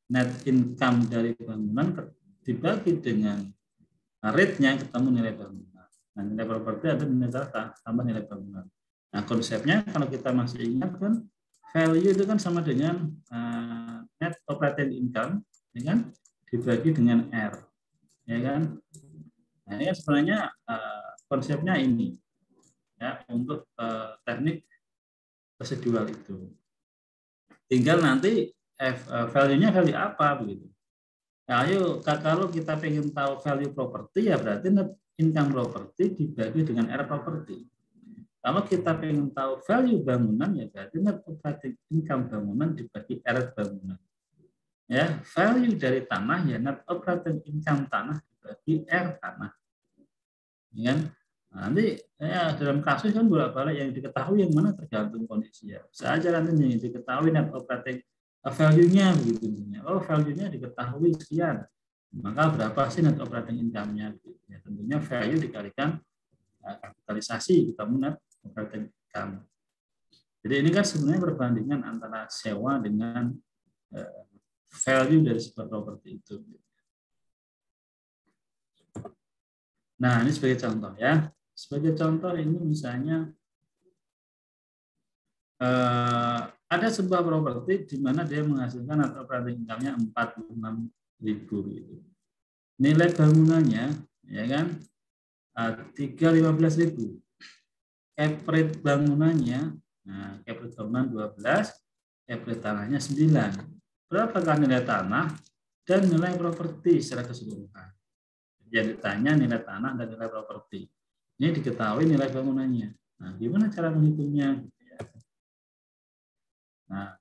net income dari bangunan dibagi dengan rate-nya, ketemu nilai bangunan. Nah, nilai properti ada nilai data tambah nilai bangunan. Nah, konsepnya kalau kita masih ingat kan, value itu kan sama dengan net operating income, ya kan, dibagi dengan R, ya kan. Nah, ini kan sebenarnya konsepnya ini, ya, untuk teknik residual itu. Tinggal nanti value-nya value apa begitu. Nah, ayo kalau kita pengen tahu value properti, ya berarti net income property dibagi dengan R property. Kalau kita pengen tahu value bangunan, ya berarti net operating income bangunan dibagi R bangunan. Ya, value dari tanah ya net operating income tanah dibagi R tanah. Ya kan? Nah, nanti ya, dalam kasus kan bolak-balik yang diketahui yang mana tergantung kondisi ya. Saja nanti yang diketahui net operating value-nya begitu. Oh, value-nya diketahui sekian. Maka berapa sih net operating income-nya? Ya, tentunya value dikalikan kapitalisasi, ketemu net operating income. Jadi ini kan sebenarnya perbandingan antara sewa dengan value dari sebuah properti itu. Nah, ini sebagai contoh ya. Sebagai contoh ini misalnya ada sebuah properti di mana dia menghasilkan net operating income-nya 46.000 gitu. Nilai bangunannya ya kan 315.000. Cap rate bangunannya, nah cap rate bangunan 12, cap rate tanahnya 9. Berapakah nilai tanah dan nilai properti secara keseluruhan? Jadi ditanya nilai tanah dan nilai properti. Ini diketahui nilai bangunannya. Nah, gimana cara menghitungnya? Nah,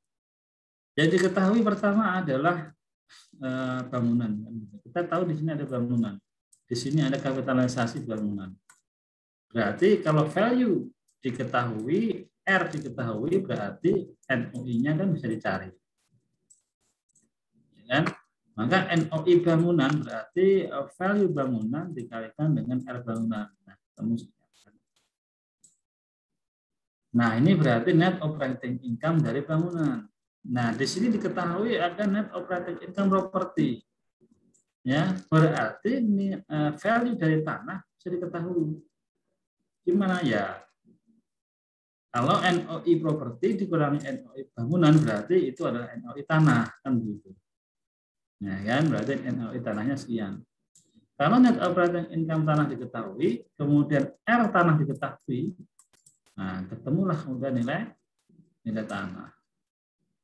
yang diketahui pertama adalah bangunan. Kita tahu di sini ada bangunan. Di sini ada kapitalisasi bangunan. Berarti kalau value diketahui, R diketahui, berarti NOI-nya kan bisa dicari. Ya kan? Maka NOI bangunan berarti value bangunan dikalikan dengan R bangunan. Nah, ini berarti net operating income dari bangunan. Nah, di sini diketahui ada net operating income property. Ya, berarti ini value dari tanah bisa diketahui. Gimana ya? Kalau NOI properti dikurangi NOI bangunan berarti itu adalah NOI tanah kan begitu. Nah, kan berarti NOI tanahnya sekian. Kalau net operating income tanah diketahui, kemudian R tanah diketahui, nah ketemulah kemudian nilai tanah.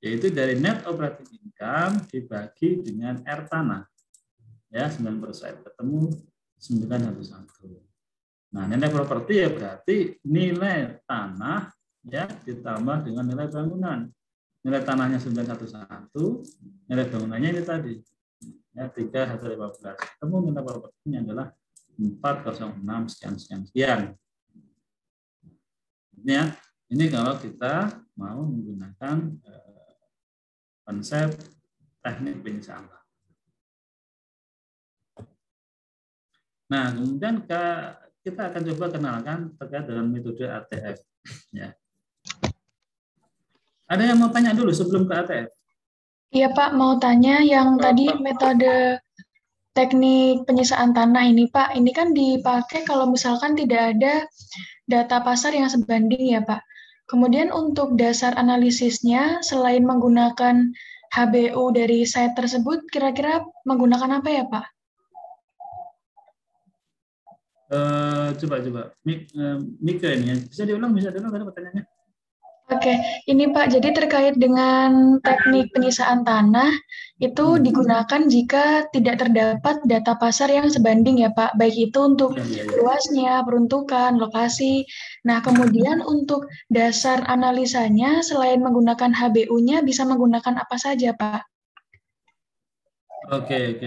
Yaitu dari net operating income dibagi dengan R tanah. Ya, 9%. Ketemu 911. Nah, nilai properti ya berarti nilai tanah ya ditambah dengan nilai bangunan. Nilai tanahnya 911, nilai bangunannya ini tadi ya 315. Ketemu nilai propertinya adalah 406 sekian. Ya, ini kalau kita mau menggunakan konsep teknik penyiasatan. Nah, kemudian kita akan coba kenalkan terkait dengan metode ATF. Ya. Ada yang mau tanya dulu sebelum ke ATF?
Iya Pak, mau tanya yang tadi metode teknik penyisaan tanah ini Pak, ini kan dipakai kalau misalkan tidak ada data pasar yang sebanding ya Pak. Kemudian untuk dasar analisisnya, selain menggunakan HBU dari site tersebut, kira-kira menggunakan apa ya Pak?
Coba. Mika ini bisa diulang ada pertanyaannya?
Oke, ini Pak, jadi terkait dengan teknik penyisaan tanah, itu digunakan jika tidak terdapat data pasar yang sebanding ya Pak, baik itu untuk luasnya, peruntukan, lokasi. Nah, kemudian untuk dasar analisanya, selain menggunakan HBU-nya, bisa menggunakan apa saja Pak?
Oke.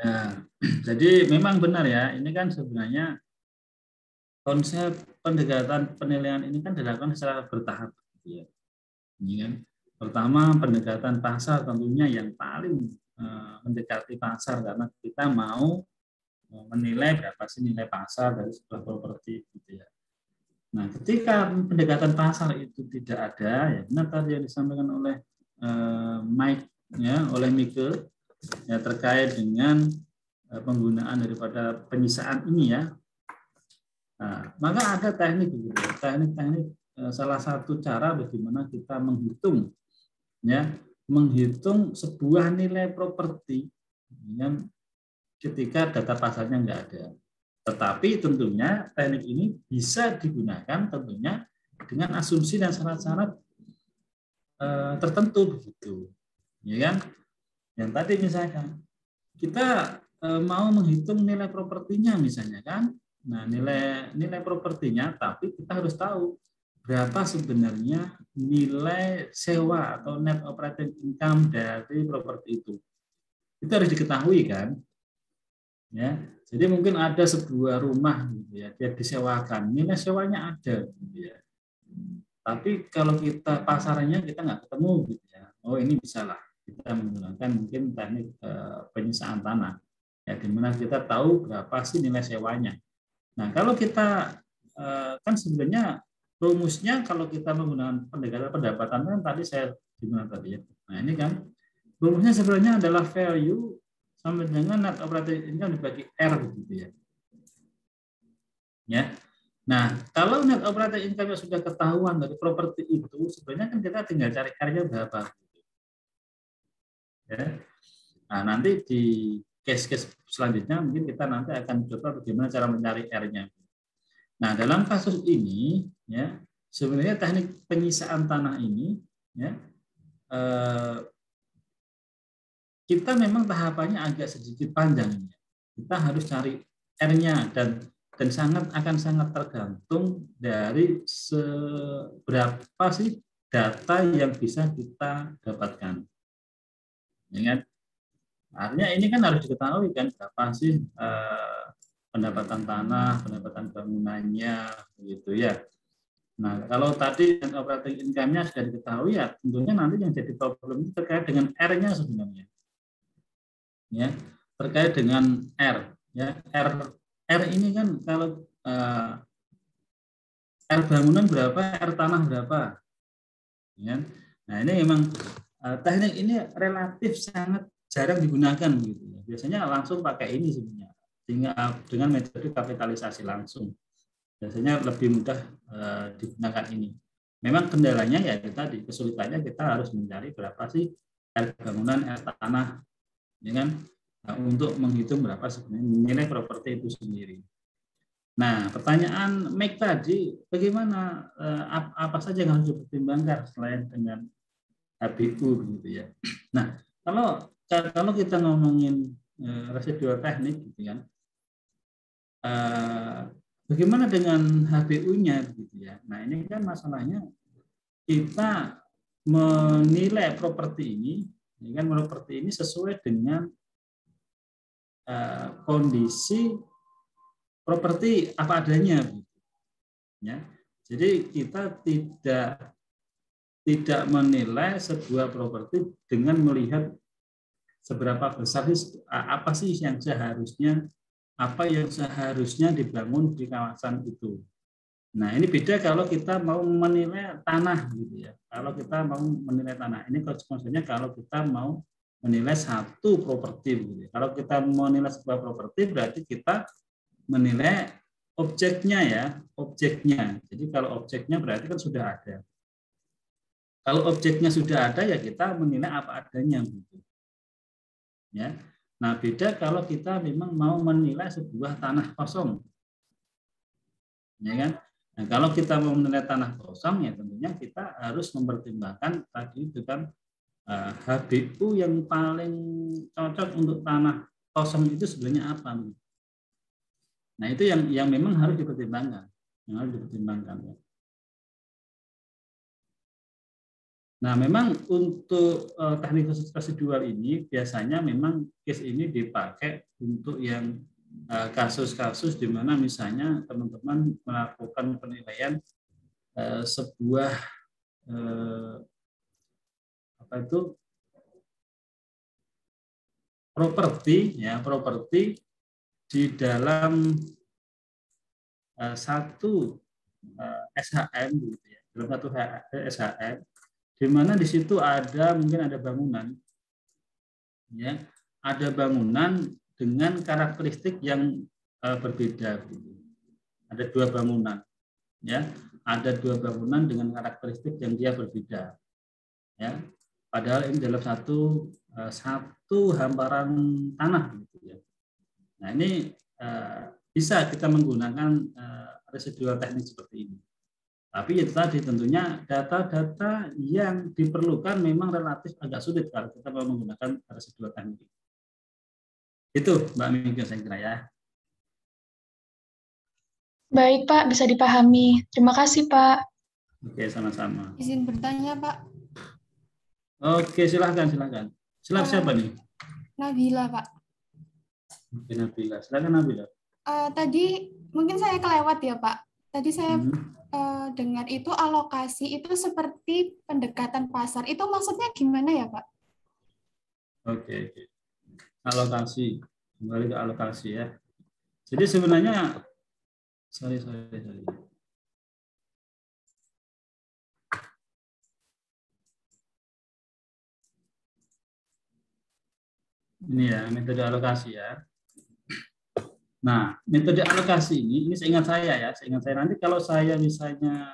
Nah, jadi memang benar ya, ini kan sebenarnya konsep pendekatan penilaian ini kan dilakukan secara bertahap. Ya. Ini kan pertama pendekatan pasar tentunya yang paling mendekati pasar, karena kita mau menilai berapa sih nilai pasar dari sebuah properti gitu ya. Nah, ketika pendekatan pasar itu tidak ada, ya benar tadi yang disampaikan oleh Mike, ya, oleh Mike, ya, terkait dengan penggunaan daripada penyisaan ini ya. Nah, maka ada teknik gitu, teknik-teknik, salah satu cara bagaimana kita menghitung, ya, menghitung sebuah nilai properti yang ketika data pasarnya nggak ada. Tetapi tentunya teknik ini bisa digunakan tentunya dengan asumsi dan syarat-syarat tertentu begitu, ya kan? Yang tadi misalkan kita mau menghitung nilai propertinya misalnya kan, nah nilai propertinya, tapi kita harus tahu berapa sebenarnya nilai sewa atau net operating income dari properti itu. Itu harus diketahui kan, ya. Jadi mungkin ada sebuah rumah gitu ya, dia disewakan, nilai sewanya ada gitu ya. Tapi kalau kita pasarnya kita nggak ketemu gitu ya. Oh, ini bisa lah kita menggunakan mungkin teknik penyisaan tanah. Ya, di mana kita tahu berapa sih nilai sewanya. Nah, kalau kita kan sebenarnya rumusnya kalau kita menggunakan pendekatan pendapatan kan tadi saya gimana tadi ya. Nah, ini kan rumusnya sebenarnya adalah value sama dengan net operating income dibagi R gitu ya. Ya. Nah, kalau net operating income sudah ketahuan dari properti itu, sebenarnya kan kita tinggal cari R-nya berapa. Ya. Nah, nanti di case-case selanjutnya mungkin kita nanti akan coba bagaimana cara mencari R-nya. Nah, dalam kasus ini, ya, sebenarnya teknik penyisaan tanah ini, ya, kita memang tahapannya agak sedikit panjang. Kita harus cari R-nya dan akan sangat tergantung dari seberapa sih data yang bisa kita dapatkan. Ya kan? Artinya ini kan harus diketahui kan berapa sih pendapatan tanah, pendapatan bangunannya, begitu ya. Nah, kalau tadi operating income-nya sudah diketahui, ya tentunya nanti yang jadi problem itu terkait dengan R-nya sebenarnya. Ya, terkait dengan R, ya. R ini kan kalau R bangunan berapa, R tanah berapa. Ya. Nah, ini memang teknik ini relatif sangat jarang digunakan gitu ya. Biasanya langsung pakai ini sebenarnya. Dengan metode kapitalisasi langsung. Biasanya lebih mudah digunakan ini. Memang kendalanya ya itu tadi, kesulitannya kita harus mencari berapa sih R bangunan, R tanah, ya kan? Nah, untuk menghitung berapa sebenarnya nilai properti itu sendiri. Nah, pertanyaan Mike tadi, bagaimana apa saja yang harus dipertimbangkan selain dengan HBU gitu ya. Nah, kalau kita ngomongin residual teknik gitu kan, bagaimana dengan HBU-nya gitu ya. Nah, ini kan masalahnya kita menilai properti ini, kan properti ini sesuai dengan kondisi properti apa adanya, ya. Jadi kita tidak menilai sebuah properti dengan melihat seberapa besar apa sih yang seharusnya dibangun di kawasan itu. Nah, ini beda kalau kita mau menilai tanah gitu ya. Kalau kita mau menilai tanah, ini konsekuensinya kalau kita mau menilai satu properti gitu. Kalau kita menilai sebuah properti berarti kita menilai objeknya ya, objeknya. Jadi kalau objeknya berarti kan sudah ada. Kalau objeknya sudah ada ya kita menilai apa adanya gitu. Ya. Nah, beda kalau kita memang mau menilai sebuah tanah kosong. Ya kan? Nah, kalau kita mau menilai tanah kosong ya tentunya kita harus mempertimbangkan tadi itu kan HBU yang paling cocok untuk tanah kosong itu sebenarnya apa? Nah, itu yang memang harus dipertimbangkan, Ya. Nah, memang untuk teknik khusus residual ini biasanya memang case ini dipakai untuk yang kasus-kasus di mana misalnya teman-teman melakukan penilaian sebuah properti di dalam satu SHM gitu ya, dalam satu SHM, di mana di situ mungkin ada bangunan, ya, ada bangunan dengan karakteristik yang berbeda. Gitu. Ada dua bangunan, ya, ada dua bangunan dengan karakteristik yang dia berbeda, ya. Padahal ini dalam satu hamparan tanah, gitu ya. Nah ini bisa kita menggunakan residual teknik seperti ini. Tapi itu tadi tentunya data-data yang diperlukan memang relatif agak sulit kalau kita mau menggunakan residual teknik. Itu Mbak Minggu saya kira ya.
Baik Pak, bisa dipahami. Terima kasih Pak.
Oke, sama-sama.
Izin bertanya Pak.
Oke, silahkan. Siapa nih?
Nabila Pak.
Oke, Nabila. Silakan Nabila.
Tadi mungkin saya kelewat ya Pak. Tadi saya dengar itu alokasi itu seperti pendekatan pasar. Itu maksudnya gimana ya Pak?
Oke. Alokasi. Kembali ke alokasi ya. Jadi sebenarnya sorry. Ini ya, metode alokasi ya. Nah, metode alokasi ini seingat saya nanti kalau saya misalnya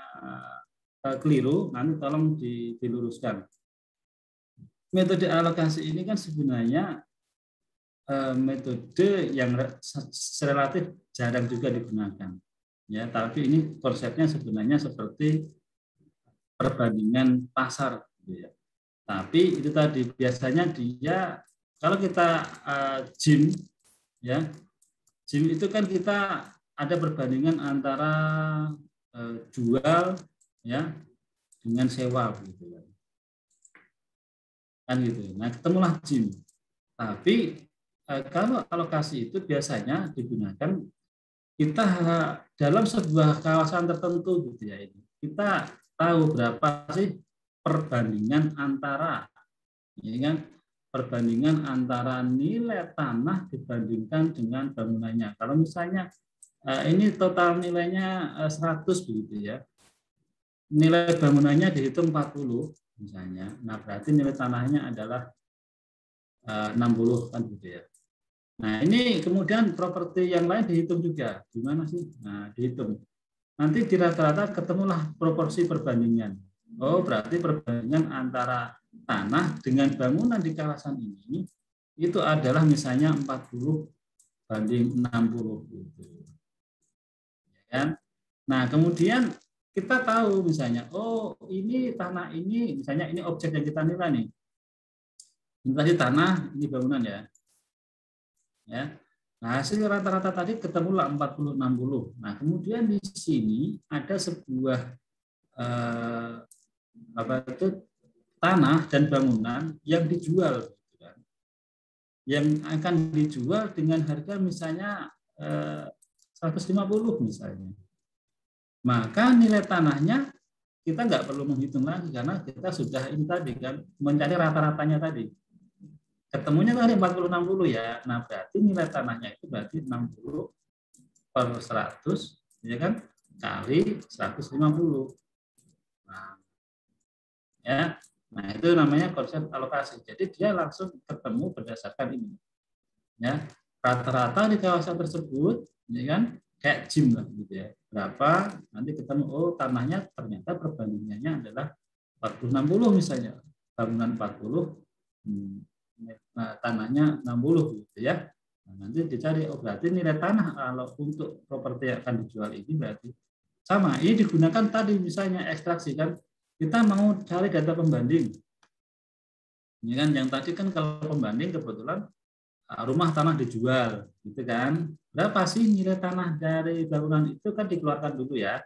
keliru, nanti tolong diluruskan. Metode alokasi ini kan sebenarnya metode yang relatif jarang juga digunakan. Ya, tapi ini konsepnya sebenarnya seperti perbandingan pasar, gitu ya. Tapi itu tadi biasanya dia kalau kita gym, ya. Gym itu kan kita ada perbandingan antara jual ya dengan sewa gitu kan gitu. Nah ketemulah gym. Tapi kalau alokasi itu biasanya digunakan kita dalam sebuah kawasan tertentu gitu ya ini. Kita tahu berapa sih perbandingan antara ini kan perbandingan antara nilai tanah dibandingkan dengan bangunannya. Kalau misalnya ini total nilainya 100 begitu ya. Nilai bangunannya dihitung 40 misalnya. Nah, berarti nilai tanahnya adalah 60 kan gitu ya. Nah, ini kemudian properti yang lain dihitung juga. Gimana sih? Nah, dihitung. Nanti di rata-rata ketemulah proporsi perbandingan. Oh, berarti perbandingan antara tanah dengan bangunan di kawasan ini itu adalah misalnya 40 banding 60 gitu. Ya. Nah, kemudian kita tahu misalnya oh ini tanah ini misalnya ini objek yang kita nilai nih. Ini tadi tanah, ini bangunan ya. Ya. Nah, hasil rata-rata tadi ketemulah 40 60. Nah, kemudian di sini ada sebuah tanah dan bangunan yang dijual, yang akan dijual dengan harga misalnya 150 misalnya, maka nilai tanahnya kita nggak perlu menghitung lagi karena kita sudah ini tadi kan mencari rata-ratanya tadi, ketemunya tadi 40-60 ya. Nah berarti nilai tanahnya itu berarti 60 per 100 ya kan kali 150. Nah, ya. Nah, itu namanya konsep alokasi. Jadi dia langsung ketemu berdasarkan ini. Ya, rata-rata di kawasan tersebut, ya kan, kayak gym lah gitu ya. Berapa nanti ketemu oh tanahnya ternyata perbandingannya adalah 40-60 misalnya. Bangunan 40, nah, tanahnya 60 gitu ya. Nah, nanti dicari oh berarti nilai tanah kalau untuk properti yang akan dijual ini berarti sama. Ini digunakan tadi misalnya ekstraksi kan. Kita mau cari data pembanding. Ini kan yang tadi kan kalau pembanding kebetulan rumah tanah dijual, gitu kan. Berapa sih nilai tanah dari bangunan itu kan dikeluarkan dulu ya.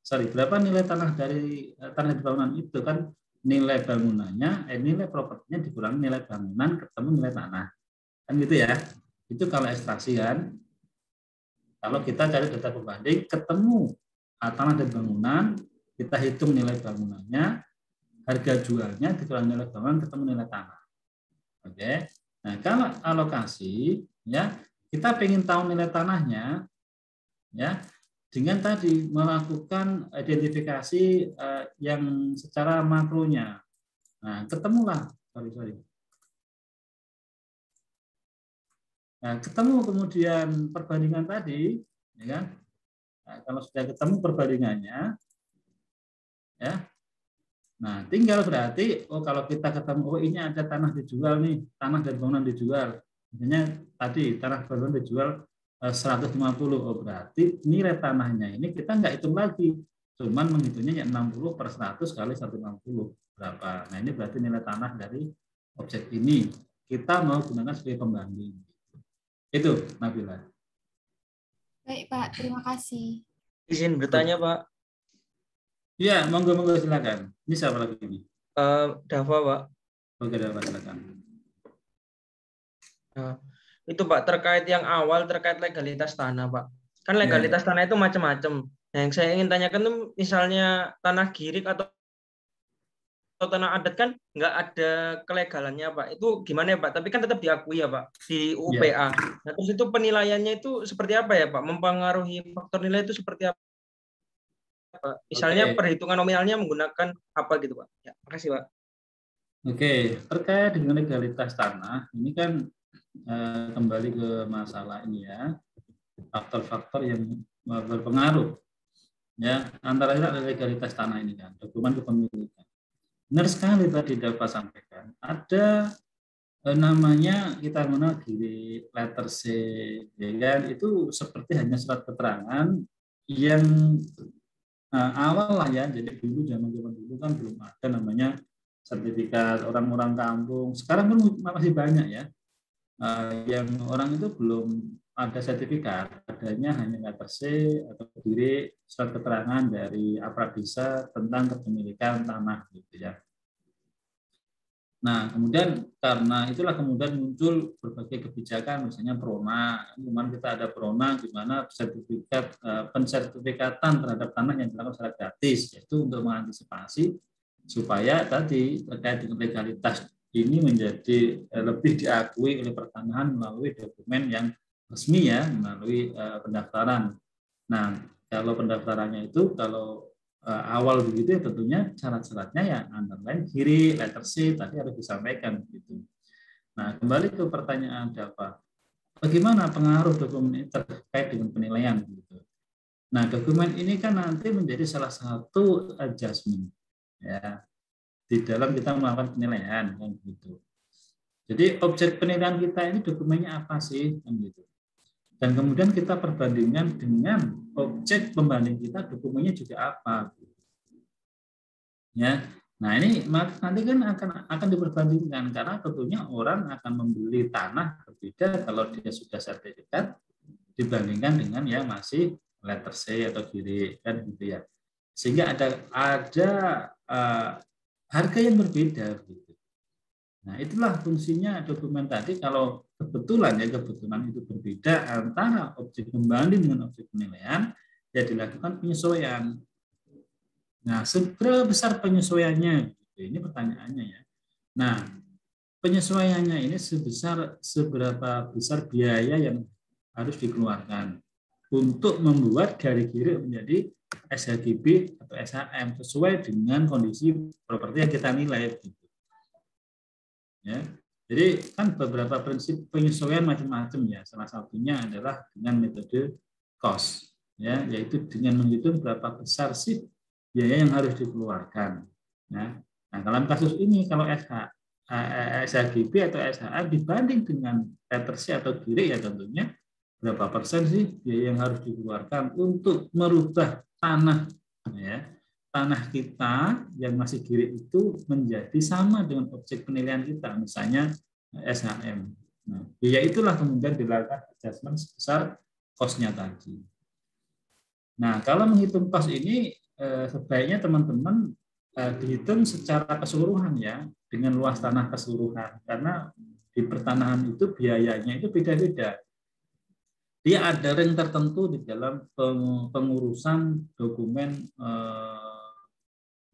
Berapa nilai tanah dari tanah di bangunan itu kan nilai bangunannya, nilai propertinya dikurangi nilai bangunan ketemu nilai tanah. Kan gitu ya. Itu kalau ekstraksi kan. Kalau kita cari data pembanding ketemu tanah dan bangunan, kita hitung nilai bangunannya, harga jualnya dikurangi nilai bangunan ketemu nilai tanah. Oke. Nah, kalau alokasi ya, kita ingin tahu nilai tanahnya ya, dengan tadi melakukan identifikasi yang secara makronya. Nah, ketemulah, Nah, ketemu kemudian perbandingan tadi, ya kan? Nah, kalau sudah ketemu perbandingannya, ya. Nah, tinggal berarti, oh kalau kita ketemu, oh ini ada tanah dijual nih, tanah dan bangunan dijual. Misalnya tadi tanah bangunan dijual 150, oh berarti nilai tanahnya ini kita nggak hitung lagi, cuman menghitungnya 60 per 100 kali 160 berapa. Nah ini berarti nilai tanah dari objek ini kita mau gunakan sebagai pembanding. Itu Nabila.
Baik Pak, terima kasih.
Izin bertanya Pak.
Iya, monggo silakan. Ini siapa lagi ini?
Dava Pak.
Oke, Dava silakan.
Nah, itu Pak terkait yang awal terkait legalitas tanah Pak. Kan legalitas tanah itu macam-macam. Nah, yang saya ingin tanyakan tuh misalnya tanah girik atau tanah adat kan nggak ada kelegalannya Pak. Itu gimana ya Pak? Tapi kan tetap diakui ya Pak di UPA. Nah, terus itu penilaiannya itu seperti apa ya Pak? Mempengaruhi faktor nilai itu seperti apa? Misalnya perhitungan nominalnya menggunakan apa gitu Pak? Ya, makasih Pak.
Oke, terkait dengan legalitas tanah, ini kan kembali ke masalah ini ya, faktor-faktor yang berpengaruh ya, antara legalitas tanah ini kan, dokumen kepemilikan. Benar sekali tadi Dava sampaikan, ada namanya kita mengenal di letter C, ya kan, itu seperti hanya surat keterangan yang awal lah ya, jadi dulu zaman dulu kan belum ada namanya sertifikat orang-orang kampung. Sekarang pun masih banyak ya, yang orang itu belum ada sertifikat, adanya hanya letter C atau diri surat keterangan dari aparat desa tentang kepemilikan tanah gitu ya. Nah, kemudian karena itulah kemudian muncul berbagai kebijakan, misalnya Prona. Kemarin kita ada Prona di mana sertifikat pensertifikatan terhadap tanah yang dilakukan secara gratis, yaitu untuk mengantisipasi supaya tadi terkait dengan legalitas ini menjadi lebih diakui oleh pertanahan melalui dokumen yang resmi ya, melalui pendaftaran. Nah, kalau pendaftarannya itu kalau awal begitu ya tentunya syarat-syaratnya ya antara lain kiri letter C tadi harus disampaikan gitu. Nah, kembali ke pertanyaan Dava, bagaimana pengaruh dokumen ini terkait dengan penilaian gitu. Nah, dokumen ini kan nanti menjadi salah satu adjustment ya di dalam kita melakukan penilaian kan gitu. Jadi objek penilaian kita ini dokumennya apa sih kan gitu. Dan kemudian kita perbandingkan dengan objek pembanding kita dokumennya juga apa. Ya, nah ini nanti kan akan diperbandingkan karena tentunya orang akan membeli tanah berbeda kalau dia sudah sertifikat dibandingkan dengan yang masih letter C atau kiri kan gitu ya. Sehingga ada harga yang berbeda gitu. Nah, itulah fungsinya dokumen tadi. Kalau kebetulan itu berbeda antara objek pembanding dengan objek penilaian, ya dilakukan penyesuaian. Nah, seberapa besar penyesuaiannya? Ini pertanyaannya ya. Nah, penyesuaiannya ini seberapa besar biaya yang harus dikeluarkan untuk membuat gari-giri menjadi SHGB atau SHM sesuai dengan kondisi properti yang kita nilai. Ya, jadi kan beberapa prinsip penyesuaian macam-macam ya. Salah satunya adalah dengan metode cost, ya, yaitu dengan menghitung berapa besar sih biaya yang harus dikeluarkan. Ya. Nah, dalam kasus ini kalau SHGB atau SHA dibanding dengan letter C atau kiri ya tentunya berapa persen sih biaya yang harus dikeluarkan untuk merubah tanah, ya. Tanah kita yang masih kiri itu menjadi sama dengan objek penilaian kita, misalnya SHM. Nah, biaya itulah kemudian dilakukan adjustment sebesar cost-nya tadi. Nah, kalau menghitung cost ini sebaiknya teman-teman dihitung secara keseluruhan ya, dengan luas tanah keseluruhan, karena di pertanahan itu biayanya itu beda-beda. Dia ada range tertentu di dalam pengurusan dokumen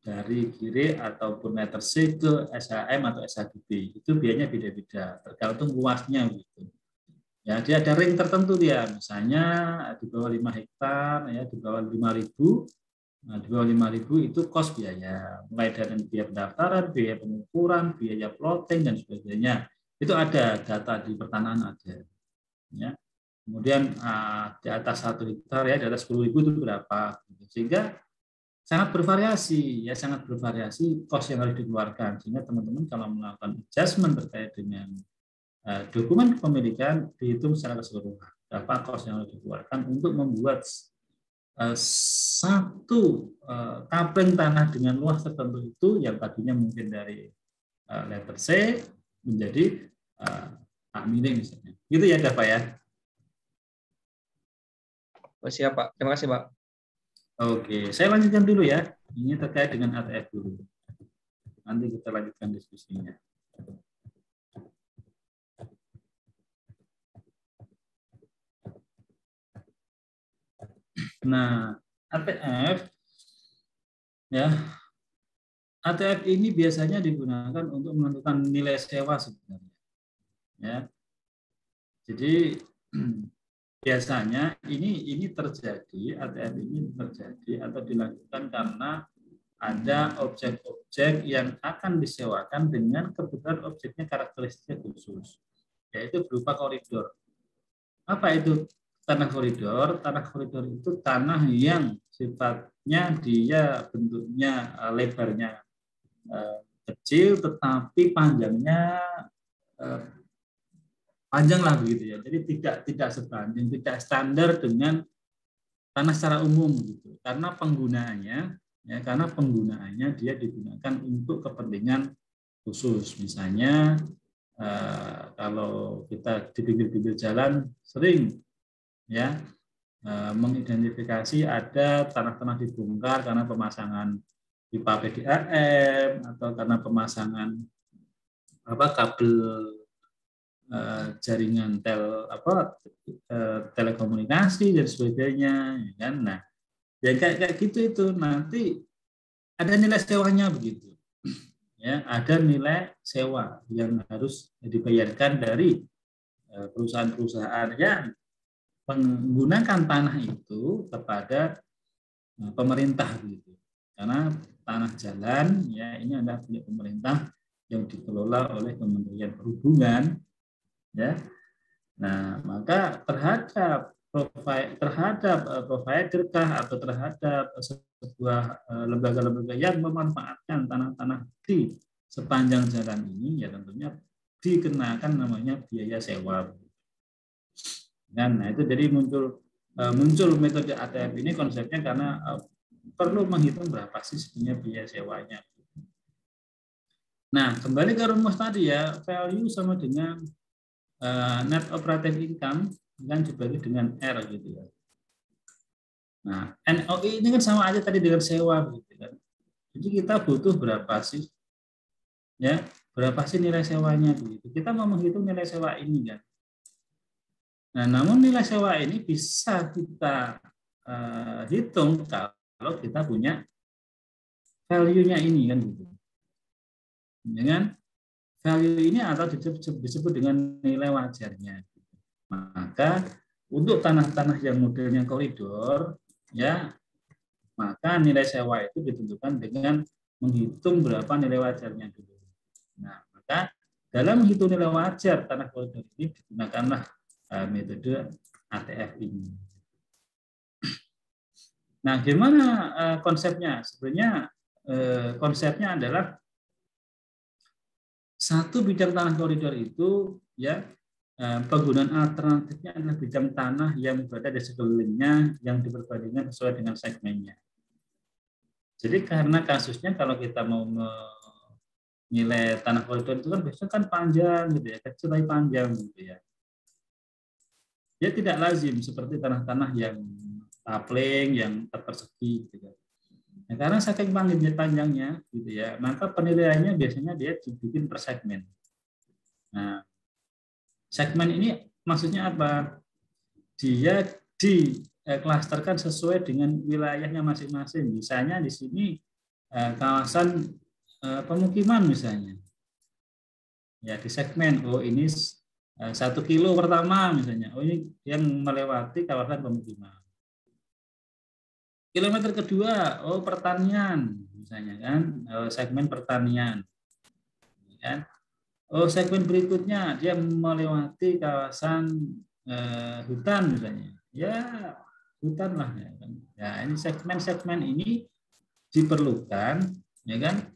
dari Girik ataupun letter C ke SHM atau SHGB. Itu biayanya beda-beda, tergantung luasnya gitu. Ya, dia ada ring tertentu dia, misalnya di bawah 5 hektar, ya, di bawah 5.000. Nah, di bawah 5.000 itu kos biaya, mulai dari biaya pendaftaran, biaya pengukuran, biaya plotting dan sebagainya. Itu ada data di pertanahan ada. Ya. Kemudian di atas 1 hektar ya, di atas 10.000 itu berapa? Sehingga sangat bervariasi, ya sangat bervariasi kos yang harus dikeluarkan. Sehingga teman-teman kalau melakukan adjustment terkait dengan dokumen kepemilikan dihitung secara keseluruhan. Berapa kos yang harus dikeluarkan untuk membuat satu kapling tanah dengan luas tertentu itu yang tadinya mungkin dari letter C menjadi hak milik misalnya. Gitu ya, Pak ya.
Oh, siap, Pak. Terima kasih, Pak.
Oke, saya lanjutkan dulu ya. Ini terkait dengan ATF dulu. Nanti kita lanjutkan diskusinya. Nah, ATF ya. ATF ini biasanya digunakan untuk menentukan nilai sewa sebenarnya. Ya. Jadi biasanya ini terjadi, ATF ini terjadi atau dilakukan karena ada objek-objek yang akan disewakan dengan kebutuhan objeknya karakteristiknya khusus, yaitu berupa koridor. Apa itu tanah koridor? Tanah koridor itu tanah yang sifatnya dia bentuknya lebarnya kecil, tetapi panjangnya panjang lah begitu ya. Jadi tidak sebanding, tidak standar dengan tanah secara umum gitu. Karena penggunaannya dia digunakan untuk kepentingan khusus. Misalnya kalau kita di pinggir-pinggir jalan sering ya mengidentifikasi ada tanah-tanah dibongkar karena pemasangan pipa PDAM atau karena pemasangan kabel jaringan telekomunikasi dan sebagainya, ya kan? Nah, ya kayak gitu itu nanti ada nilai sewanya begitu, ya ada nilai sewa yang harus dibayarkan dari perusahaan-perusahaan yang menggunakan tanah itu kepada pemerintah begitu, karena tanah jalan ya ini adalah punya pemerintah yang dikelola oleh Kementerian Perhubungan. Ya, nah maka terhadap provider kah atau terhadap sebuah lembaga-lembaga yang memanfaatkan tanah-tanah di sepanjang jalan ini ya tentunya dikenakan namanya biaya sewa. Nah itu jadi muncul metode ATF ini konsepnya karena perlu menghitung berapa sih sebenarnya biaya sewanya. Nah kembali ke rumus tadi ya, value sama dengan net operating income kan dibagi dengan R gitu ya. Nah, NOI ini kan sama aja tadi dengan sewa gitu kan. Jadi kita butuh berapa sih? Ya, berapa sih nilai sewanya begitu. Kita mau menghitung nilai sewa ini kan. Nah, namun nilai sewa ini bisa kita hitung kalau kita punya value-nya ini kan gitu. Dengan value ini atau disebut dengan nilai wajarnya. Maka untuk tanah-tanah yang modelnya koridor, ya maka nilai sewa itu ditentukan dengan menghitung berapa nilai wajarnya dulu. Nah, maka dalam menghitung nilai wajar tanah koridor ini digunakanlah metode ATF ini. Nah, gimana konsepnya? Sebenarnya konsepnya adalah satu bidang tanah koridor itu ya penggunaan alternatifnya adalah bidang tanah yang berada di sekelilingnya yang diperbandingkan sesuai dengan segmennya. Jadi karena kasusnya kalau kita mau menilai tanah koridor itu kan biasanya kan panjang gitu ya, kecil tapi panjang gitu ya. Dia tidak lazim seperti tanah-tanah yang tapling yang persegi gitu ya. Nah, karena saking panjangnya gitu ya, maka penilaiannya biasanya dia dibikin per segmen. Nah, segmen ini maksudnya apa? Dia diklasterkan sesuai dengan wilayahnya masing-masing. Misalnya di sini kawasan pemukiman misalnya. Ya, di segmen, oh ini 1 kilo pertama misalnya, oh ini yang melewati kawasan pemukiman. Kilometer kedua, oh pertanian misalnya kan, segmen pertanian. Ya. Oh segmen berikutnya dia melewati kawasan hutan misalnya, ya hutan lah ya kan. Ya ini segmen-segmen ini diperlukan ya kan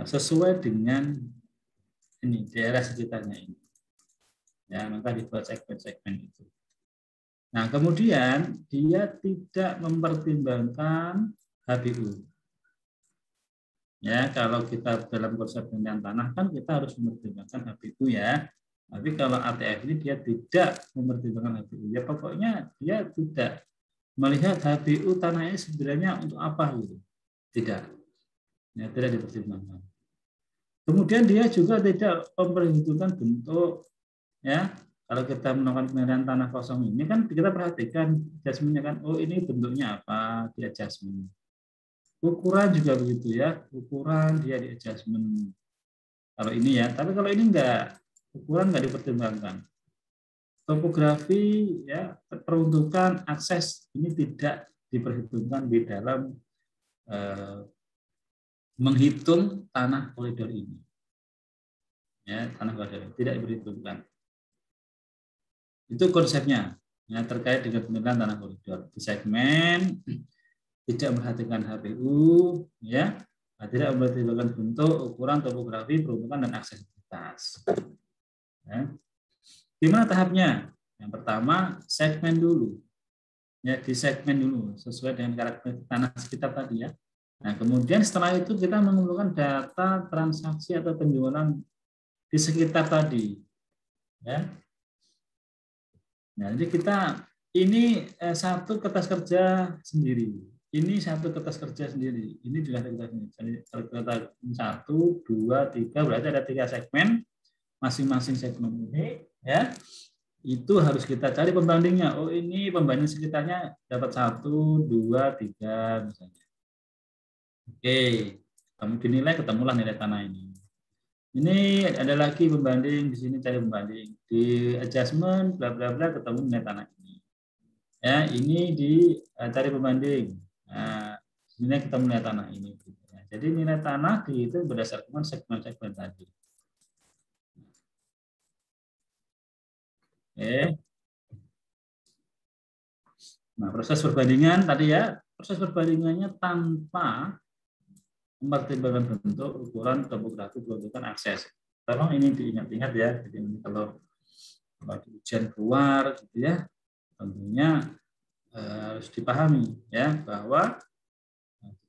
sesuai dengan ini daerah sekitarnya ini. Ya maka dibuat segmen-segmen itu. Nah kemudian dia tidak mempertimbangkan HBU. Ya, kalau kita dalam konsep penelitian tanah kan kita harus mempertimbangkan HBU ya. Tapi kalau ATF ini dia tidak mempertimbangkan HBU. Ya pokoknya dia tidak melihat HBU tanah ini sebenarnya untuk apa gitu. Tidak. Ya, tidak dipertimbangkan. Kemudian dia juga tidak memperhitungkan bentuk ya. Kalau kita melakukan penelitian tanah kosong ini kan kita perhatikan adjustment-nya kan, oh ini bentuknya apa di adjustment. Ukuran juga begitu ya, ukuran dia di adjustment. Kalau ini ya, tapi kalau ini enggak, ukuran enggak dipertimbangkan. Topografi ya, peruntukan akses ini tidak diperhitungkan di dalam menghitung tanah koridor ini. Ya, tanah koridor tidak diperhitungkan. Itu konsepnya ya, terkait dengan penilaian tanah koridor di segmen. Tidak memperhatikan HBU, ya, tidak memperhatikan bentuk, ukuran, topografi, peruntukan, dan aksesibilitas. Ya. Gimana tahapnya? Yang pertama, segmen dulu. Ya, di segmen dulu, sesuai dengan karakteristik tanah sekitar tadi ya. Nah, kemudian setelah itu kita mengumpulkan data transaksi atau penjualan di sekitar tadi. Ya. Nah, jadi kita ini satu kertas kerja sendiri. Ini satu kertas kerja sendiri. Ini juga kertas ini. Jadi kertas 1, 2, 3 berarti ada 3 segmen. Masing-masing segmen ini ya itu harus kita cari pembandingnya. Oh ini pembanding sekitarnya dapat 1, 2, 3 misalnya. Oke, kamu dinilai ketemulah nilai tanah ini. Ini ada lagi pembanding di sini cari pembanding di adjustment bla bla bla ketemu nilai tanah ini. Ya ini dicari pembanding. Nah, ini kita nilai tanah ini. Jadi nilai tanah dihitung berdasarkan segmen-segmen tadi. Oke. Nah, proses perbandingan tadi ya, proses perbandingannya tanpa mempertimbangkan bentuk, ukuran, topografi, peruntukan akses. Tolong ini diingat-ingat ya. Jadi kalau di ujian keluar, gitu ya, tentunya harus dipahami ya bahwa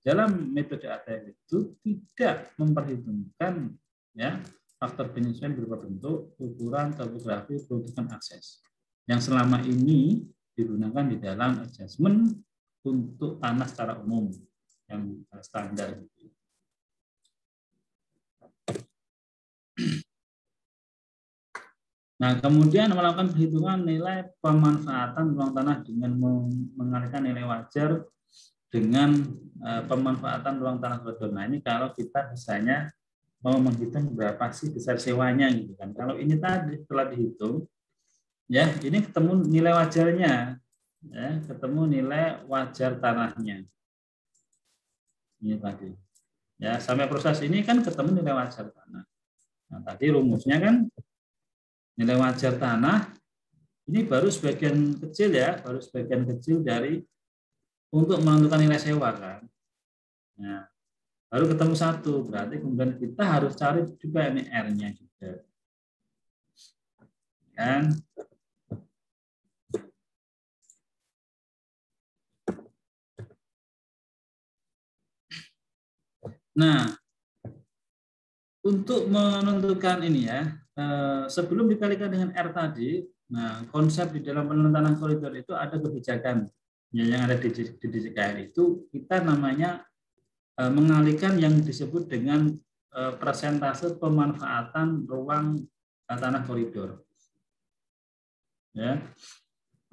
dalam metode ATF itu tidak memperhitungkan ya faktor penyesuaian berupa bentuk, ukuran, topografi, peruntukan akses yang selama ini digunakan di dalam adjustment untuk tanah secara umum yang standar. Nah, kemudian melakukan perhitungan nilai pemanfaatan ruang tanah dengan mengalihkan nilai wajar dengan pemanfaatan ruang tanah koridor. Nah, ini kalau kita misalnya mau menghitung berapa sih besar sewanya gitu kan. Kalau ini tadi setelah dihitung ya, ini ketemu nilai wajarnya. Ya, ketemu nilai wajar tanahnya. Ini tadi. Ya, sampai proses ini kan ketemu nilai wajar tanah. Nah, tadi rumusnya kan nilai wajar tanah ini baru sebagian kecil ya, baru sebagian kecil dari untuk menentukan nilai sewa kan. Nah, baru ketemu 1, berarti kemudian kita harus cari juga ini R-nya juga. Kan? Nah, untuk menentukan ini ya, sebelum dikalikan dengan R tadi, nah konsep di dalam penentuan koridor itu ada kebijakan yang ada di DJKR itu kita namanya mengalihkan yang disebut dengan persentase pemanfaatan ruang tanah koridor, ya,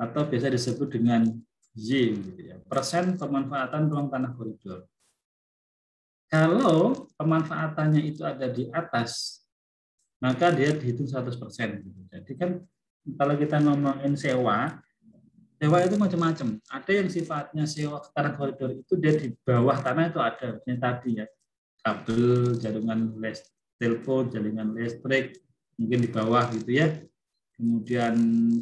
atau biasa disebut dengan Y, gitu ya, persen pemanfaatan ruang tanah koridor. Kalau pemanfaatannya itu ada di atas, maka dia dihitung 100%. Jadi kan kalau kita ngomongin sewa itu macam-macam. Ada yang sifatnya sewa tanah koridor itu dia di bawah tanah itu ada, yang tadi ya, kabel, jaringan telepon, jaringan listrik, mungkin di bawah gitu ya. Kemudian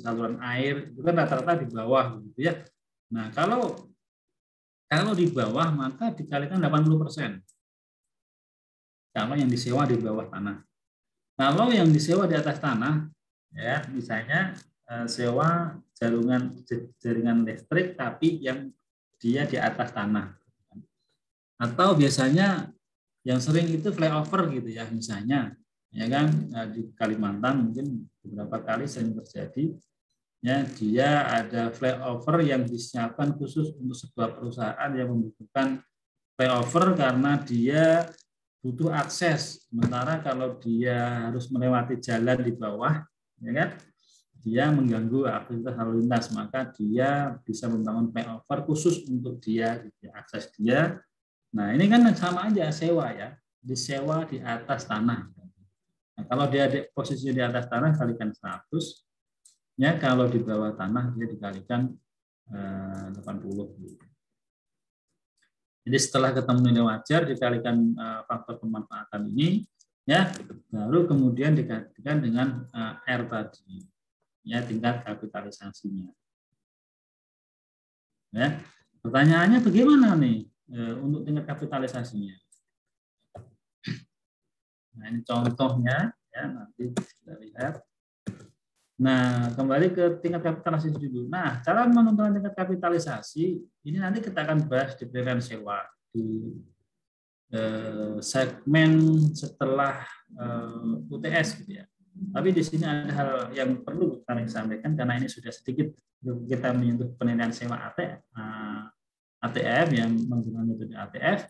saluran air itu kan rata-rata di bawah gitu ya. Nah, kalau di bawah maka dikalikan 80%. Kalau yang disewa di bawah tanah. Kalau yang disewa di atas tanah, ya misalnya sewa jaringan listrik tapi yang dia di atas tanah. Atau biasanya yang sering itu flyover gitu ya, misalnya, ya kan di Kalimantan mungkin beberapa kali sering terjadi, ya dia ada flyover yang disiapkan khusus untuk sebuah perusahaan yang membutuhkan flyover karena dia butuh akses. Sementara kalau dia harus melewati jalan di bawah, ya kan, dia mengganggu aktivitas lalu lintas, maka dia bisa membangun flyover khusus untuk dia, akses dia. Nah, ini kan sama aja sewa ya, disewa di atas tanah. Nah, kalau dia posisinya di atas tanah kalikan 100, ya kalau di bawah tanah dia dikalikan 80. Jadi setelah ketemu nilai wajar dikalikan faktor pemanfaatan ini, ya baru kemudian dikalikan dengan R tadi, ya tingkat kapitalisasinya. Ya, pertanyaannya bagaimana nih untuk tingkat kapitalisasinya? Nah ini contohnya, ya nanti kita lihat. Nah, kembali ke tingkat kapitalisasi dulu. Nah, cara menentukan tingkat kapitalisasi ini nanti kita akan bahas di pilihan sewa di segmen setelah UTS gitu ya. Tapi di sini ada hal yang perlu kami sampaikan karena ini sudah sedikit kita menyentuh penilaian sewa ATF yang menggunakan metode ATF.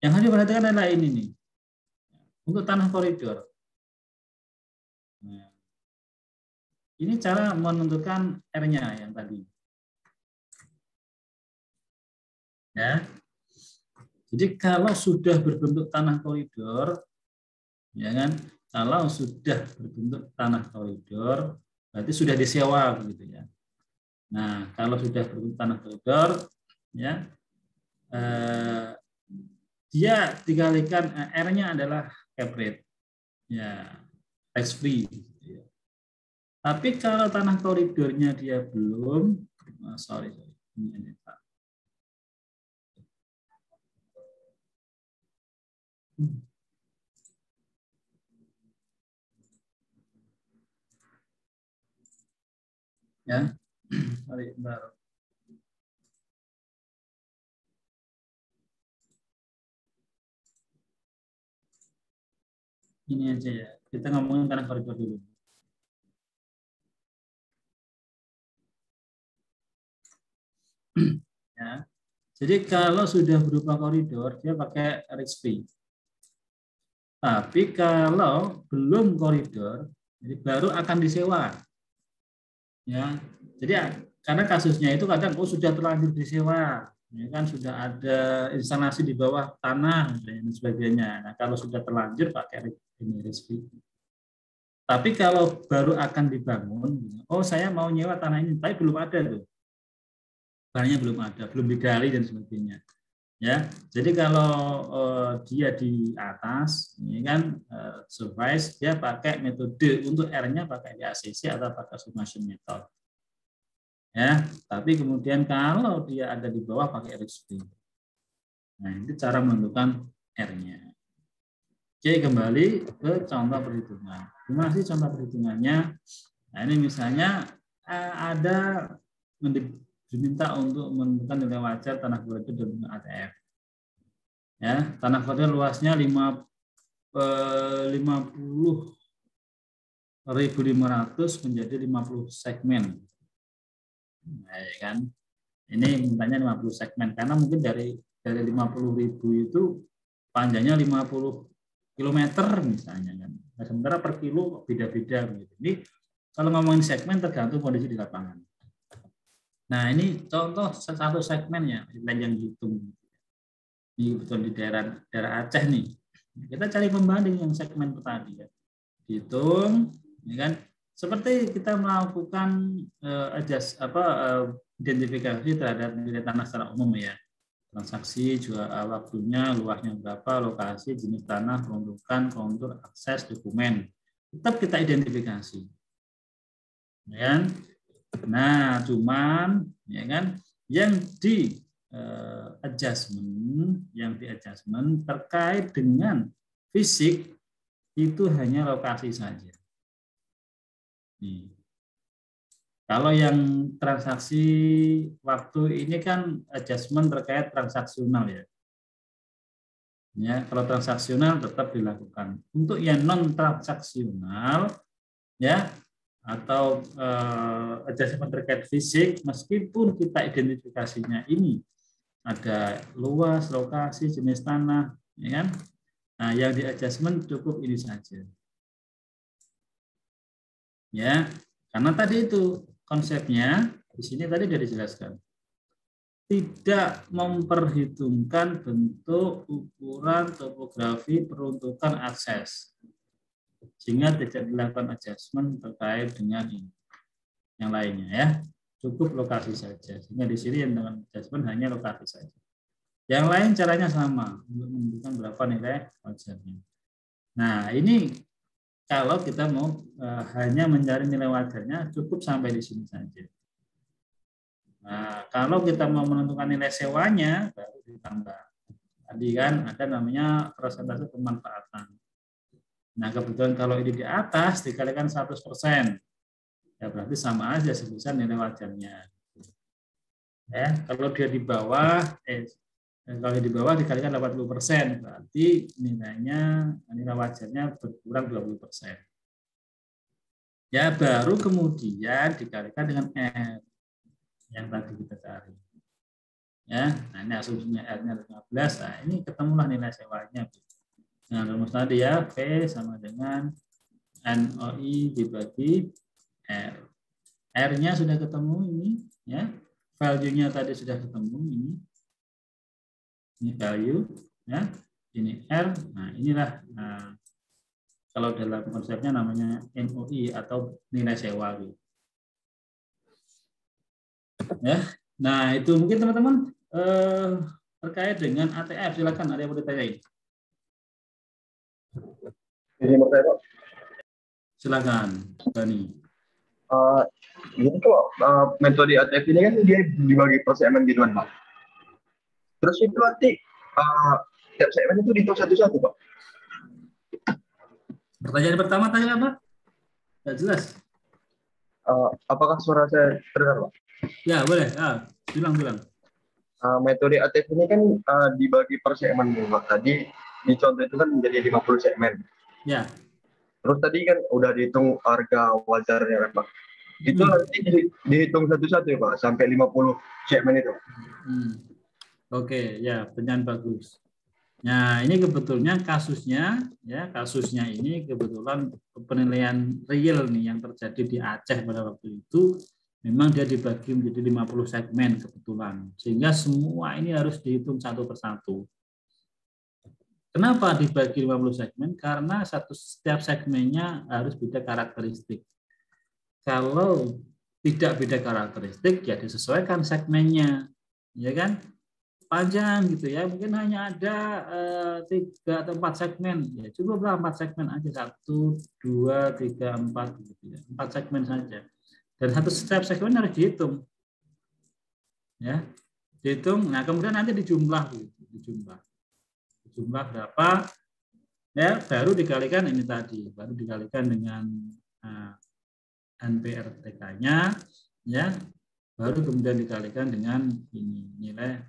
Yang harus diperhatikan adalah ini nih. Untuk tanah koridor. Nah, ini cara menentukan R-nya yang tadi. Ya. Jadi kalau sudah berbentuk tanah koridor, ya kan? Kalau sudah berbentuk tanah koridor, berarti sudah disewa begitu ya. Nah, kalau sudah berbentuk tanah koridor, ya dia dikalikan R-nya adalah cap rate. Ya, tax free. Tapi kalau tanah koridornya dia belum, sorry, ini Pak. Ya, sorry, baru. Ini aja ya, kita ngomongin tanah koridor dulu. Ya. Jadi kalau sudah berupa koridor, dia pakai RXP. Tapi kalau belum koridor, jadi baru akan disewa. Ya, jadi karena kasusnya itu kadang sudah terlanjur disewa, ya kan sudah ada instalasi di bawah tanah dan sebagainya. Nah, kalau sudah terlanjur pakai RXP. Tapi kalau baru akan dibangun, saya mau nyewa tanah ini, tapi belum ada tuh. Barangnya belum ada, belum digali dan sebagainya. Ya, jadi kalau dia di atas, ini kan surprise, dia pakai metode untuk R-nya pakai DACC atau pakai summation method. Ya, tapi kemudian kalau dia ada di bawah pakai RXP. Nah, itu cara menentukan R-nya. Oke, kembali ke contoh perhitungan. Gimana sih contoh perhitungannya? Nah, ini misalnya ada diminta untuk menentukan nilai wajar tanah koridor dengan ATF. Ya, tanah koridor luasnya 50.500 menjadi 50 segmen. Nah, ya kan? Ini mintanya 50 segmen karena mungkin dari 50.000 itu panjangnya 50 kilometer misalnya kan. Nah, sementara per kilo beda-beda gitu. Ini kalau ngomongin segmen tergantung kondisi di lapangan. Nah, ini contoh satu segmennya yang dihitung. Ini betul di daerah Aceh nih. Kita cari pembanding yang segmen petani ya. Hitung, ya kan? Seperti kita melakukan identifikasi terhadap nilai tanah secara umum ya. Transaksi, juga waktunya, luasnya berapa, lokasi, jenis tanah, peruntukan, kontur, akses, dokumen. Tetap kita identifikasi. Ya kan? Nah, cuman ya kan yang di adjustment terkait dengan fisik itu hanya lokasi saja. Nih. Kalau yang transaksi waktu ini kan adjustment terkait transaksional ya. Ya, kalau transaksional tetap dilakukan. Untuk yang non transaksional ya atau adjustment terkait fisik, meskipun kita identifikasinya ini ada luas, lokasi, jenis tanah, ya kan? Nah, yang di adjustment cukup ini saja. Ya, karena tadi itu konsepnya di sini tadi sudah dijelaskan. Tidak memperhitungkan bentuk, ukuran, topografi, peruntukan akses. Sehingga tidak dilakukan adjustment terkait dengan ini. Yang lainnya ya. Cukup lokasi saja. Sehingga di sini yang dengan adjustment hanya lokasi saja. Yang lain caranya sama untuk menentukan berapa nilai wajarnya. Nah, ini kalau kita mau hanya mencari nilai wajarnya cukup sampai di sini saja. Nah, kalau kita mau menentukan nilai sewanya baru ditambah. Tadi kan ada namanya persentase pemanfaatan. Nah, kebetulan kalau ini di atas dikalikan 100%. Ya berarti sama aja sebesar nilai wajarnya. Ya, kalau dia di bawah dikalikan 80%, berarti nilai wajarnya berkurang 20%. Ya, baru kemudian dikalikan dengan R yang tadi kita cari. Ya, nah ini asumsinya R-nya 15. Nah, ini ketemulah nilai sewanya. Nah, rumus tadi ya, P sama dengan NOI dibagi R. R-nya sudah ketemu ini, ya. Value-nya tadi sudah ketemu ini. Ini value, ya. Ini R. Nah, inilah kalau dalam konsepnya namanya NOI atau nilai sewa. Ya. Nah, itu mungkin teman-teman terkait dengan ATF. Silakan, ada yang mau ditanyain?
Ini mau tanya, Pak.
Silakan, Bani.
Jadi kok metode ATF ini kan dia dibagi per segmen gitu kan, Pak. Terus itu nanti tiap segmen itu dihitung satu-satu, Pak.
Pertanyaan pertama tanya apa? Tidak jelas.
Apakah suara saya terdengar, Pak?
Ya, boleh. Bilang.
Metode ATF ini kan dibagi per segmen, Pak. Tadi di contoh itu kan menjadi 50 segmen.
Ya.
Terus tadi kan udah dihitung harga wajarnya kan, Pak. Itu nanti dihitung satu-satu ya, Pak, sampai 50 segmen itu.
Oke, ya, pertanyaan bagus. Nah, ini kebetulannya kasusnya ini kebetulan penilaian real nih yang terjadi di Aceh pada waktu itu memang dia dibagi menjadi 50 segmen kebetulan. Sehingga semua ini harus dihitung satu persatu. Kenapa dibagi 50 segmen? Karena setiap segmennya harus beda karakteristik. Kalau tidak beda karakteristik, ya disesuaikan segmennya, ya kan? Panjang gitu ya, mungkin hanya ada 3 atau 4 segmen, ya cukuplah 4 segmen aja, 1, 2, 3, 4 gitu ya, 4 segmen saja. Dan setiap segmen harus dihitung, ya, dihitung. Nah kemudian nanti dijumlah, jumlah berapa, ya baru dikalikan ini tadi, baru dikalikan dengan NPRTK-nya, ya, baru kemudian dikalikan dengan ini nilai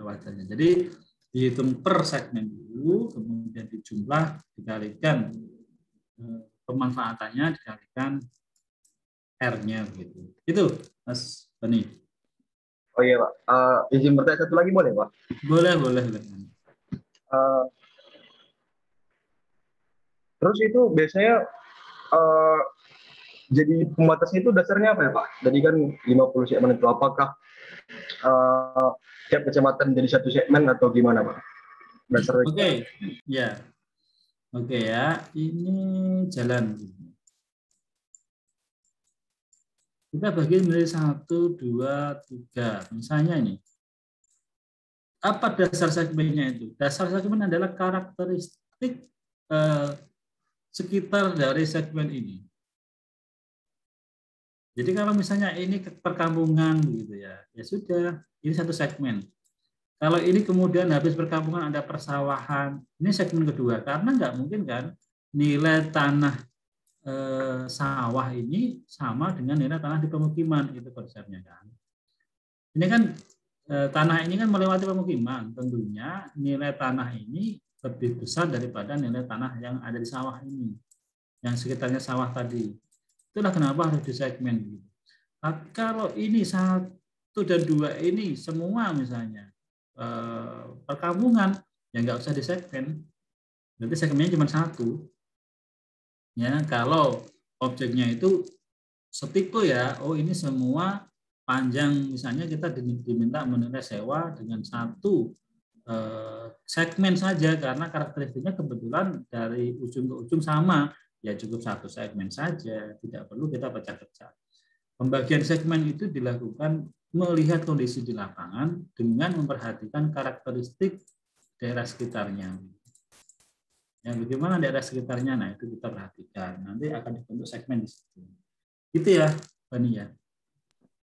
wajarnya. Jadi dihitung per segmen dulu, kemudian dijumlah, dikalikan pemanfaatannya, dikalikan R-nya begitu. Itu, Mas Bani.
Oh iya, Pak. Izin bertanya satu lagi boleh, Pak?
Boleh.
Terus itu biasanya jadi pembatasnya itu dasarnya apa ya, Pak? Jadi kan 50 segmen itu apakah tiap kecamatan jadi satu segmen atau gimana, Pak?
Oke, ya. Oke ya, ini jalan. Kita bagi menjadi 1, 2, 3. Misalnya ini. Apa dasar segmennya itu? Dasar segmen adalah karakteristik sekitar dari segmen ini. Jadi kalau misalnya ini perkampungan gitu ya, ya sudah, ini satu segmen. Kalau ini kemudian habis perkampungan ada persawahan, ini segmen kedua. Karena nggak mungkin kan nilai tanah sawah ini sama dengan nilai tanah di pemukiman, itu konsepnya kan. Ini kan tanah ini kan melewati pemukiman, tentunya nilai tanah ini lebih besar daripada nilai tanah yang ada di sawah ini, yang sekitarnya sawah tadi. Itulah kenapa harus disegmen. Tapi kalau ini 1 dan 2 ini semua misalnya perkampungan, ya nggak usah disegmen. Berarti segmennya cuma 1. Ya, kalau objeknya itu setipe ya, oh ini semua panjang, misalnya kita diminta menilai sewa dengan 1 segmen saja karena karakteristiknya kebetulan dari ujung ke ujung sama, ya cukup 1 segmen saja, tidak perlu kita pecah-pecah. Pembagian segmen itu dilakukan melihat kondisi di lapangan dengan memperhatikan karakteristik daerah sekitarnya. Ya, bagaimana daerah sekitarnya, nah itu kita perhatikan. Nanti akan dibentuk segmen di situ. Gitu ya, Bani ya.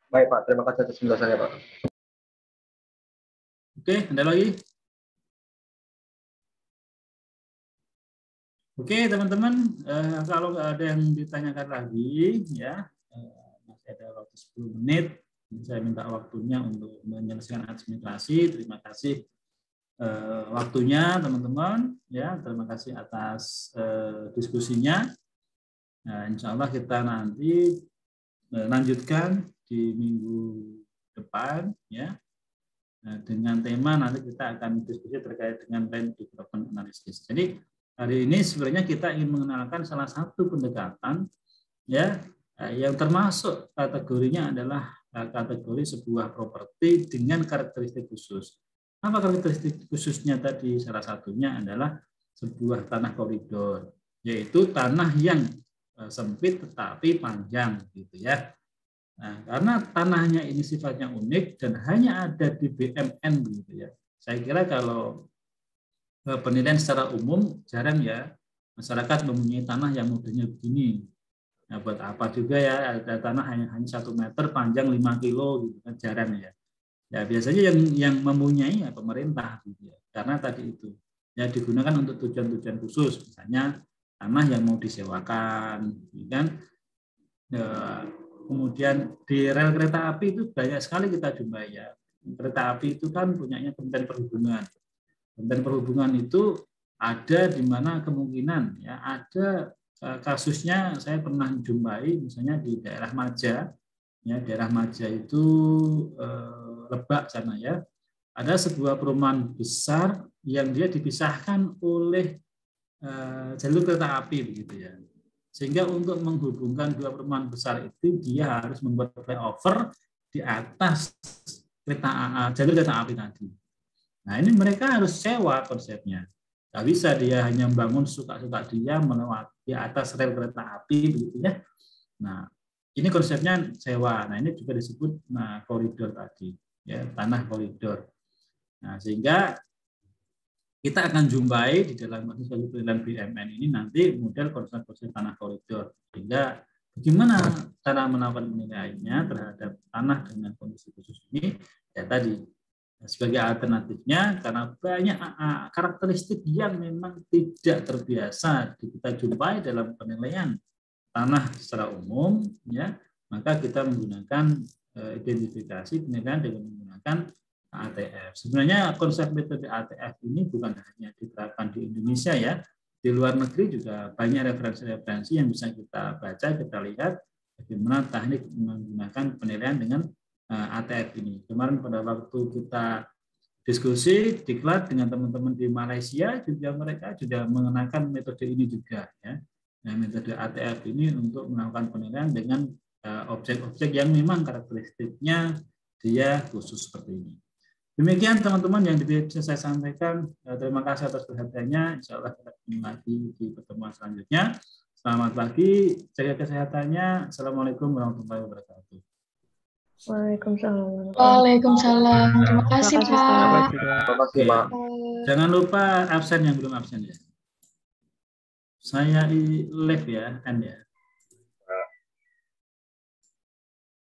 Baik Pak, terima kasih atas penjelasannya Pak.
Oke, ada lagi? Oke, teman-teman, kalau nggak ada yang ditanyakan lagi, ya masih ada waktu 10 menit. Saya minta waktunya untuk menyelesaikan administrasi. Terima kasih waktunya, teman-teman. Ya, terima kasih atas diskusinya. Nah, insya Allah kita nanti lanjutkan di minggu depan, ya. Nah, dengan tema nanti kita akan diskusi terkait dengan land development analysis. Jadi hari ini sebenarnya kita ingin mengenalkan salah satu pendekatan, ya, yang termasuk kategorinya adalah kategori sebuah properti dengan karakteristik khusus. Apa karakteristik khususnya tadi? Salah satunya adalah sebuah tanah koridor, yaitu tanah yang sempit tetapi panjang, gitu ya. Nah, karena tanahnya ini sifatnya unik dan hanya ada di BMN, gitu ya. Saya kira kalau penilaian secara umum jarang ya masyarakat mempunyai tanah yang modelnya begini. Nah, buat apa juga ya ada tanah hanya 1 meter panjang 5 kilo gitu kan, jarang ya. Ya biasanya yang mempunyai ya pemerintah gitu ya. Karena tadi itu ya digunakan untuk tujuan-tujuan khusus, misalnya tanah yang mau disewakan, gitu kan. Kemudian di rel kereta api itu banyak sekali kita jumpai ya. Kereta api itu kan punyanya Kementerian Perhubungan. Kementerian Perhubungan itu ada di mana kemungkinan ya ada kasusnya saya pernah jumpai misalnya di daerah Maja, ya daerah Maja itu Lebak sana ya, ada sebuah perumahan besar yang dia dipisahkan oleh jalur kereta api begitu ya, sehingga untuk menghubungkan 2 perumahan besar itu dia harus membuat flyover di atas jalur kereta api tadi. Nah ini mereka harus sewa konsepnya. Nggak bisa dia hanya membangun suka-suka dia melewati atas rel kereta api begitu ya. Nah, ini konsepnya sewa. Nah, ini juga disebut koridor tadi, ya, tanah koridor. Nah, sehingga kita akan jumpai di dalam kasus penilaian BMN ini nanti model konsep tanah koridor. Sehingga bagaimana cara melakukan penilaiannya terhadap tanah dengan kondisi khusus ini? Ya tadi sebagai alternatifnya, karena banyak karakteristik yang memang tidak terbiasa kita jumpai dalam penilaian tanah secara umum, ya, maka kita menggunakan identifikasi penilaian dengan menggunakan ATF. Sebenarnya konsep metode ATF ini bukan hanya diterapkan di Indonesia ya, di luar negeri juga banyak referensi-referensi yang bisa kita baca, kita lihat bagaimana teknik menggunakan penilaian dengan ATF ini. Kemarin pada waktu kita diskusi diklat dengan teman-teman di Malaysia juga mereka sudah mengenakan metode ini juga ya. Nah, metode ATF ini untuk melakukan penilaian dengan objek-objek yang memang karakteristiknya dia khusus seperti ini. Demikian teman-teman yang bisa saya sampaikan. Terima kasih atas perhatiannya. Insya Allah kita ketemu lagi di pertemuan selanjutnya. Selamat pagi, jaga kesehatannya. Assalamualaikum warahmatullahi wabarakatuh.
Waalaikumsalam.
Waalaikumsalam. Terima kasih, Pak.
Terima kasih, Pak.
Jangan lupa absen yang belum absen ya. Saya live ya, N ya.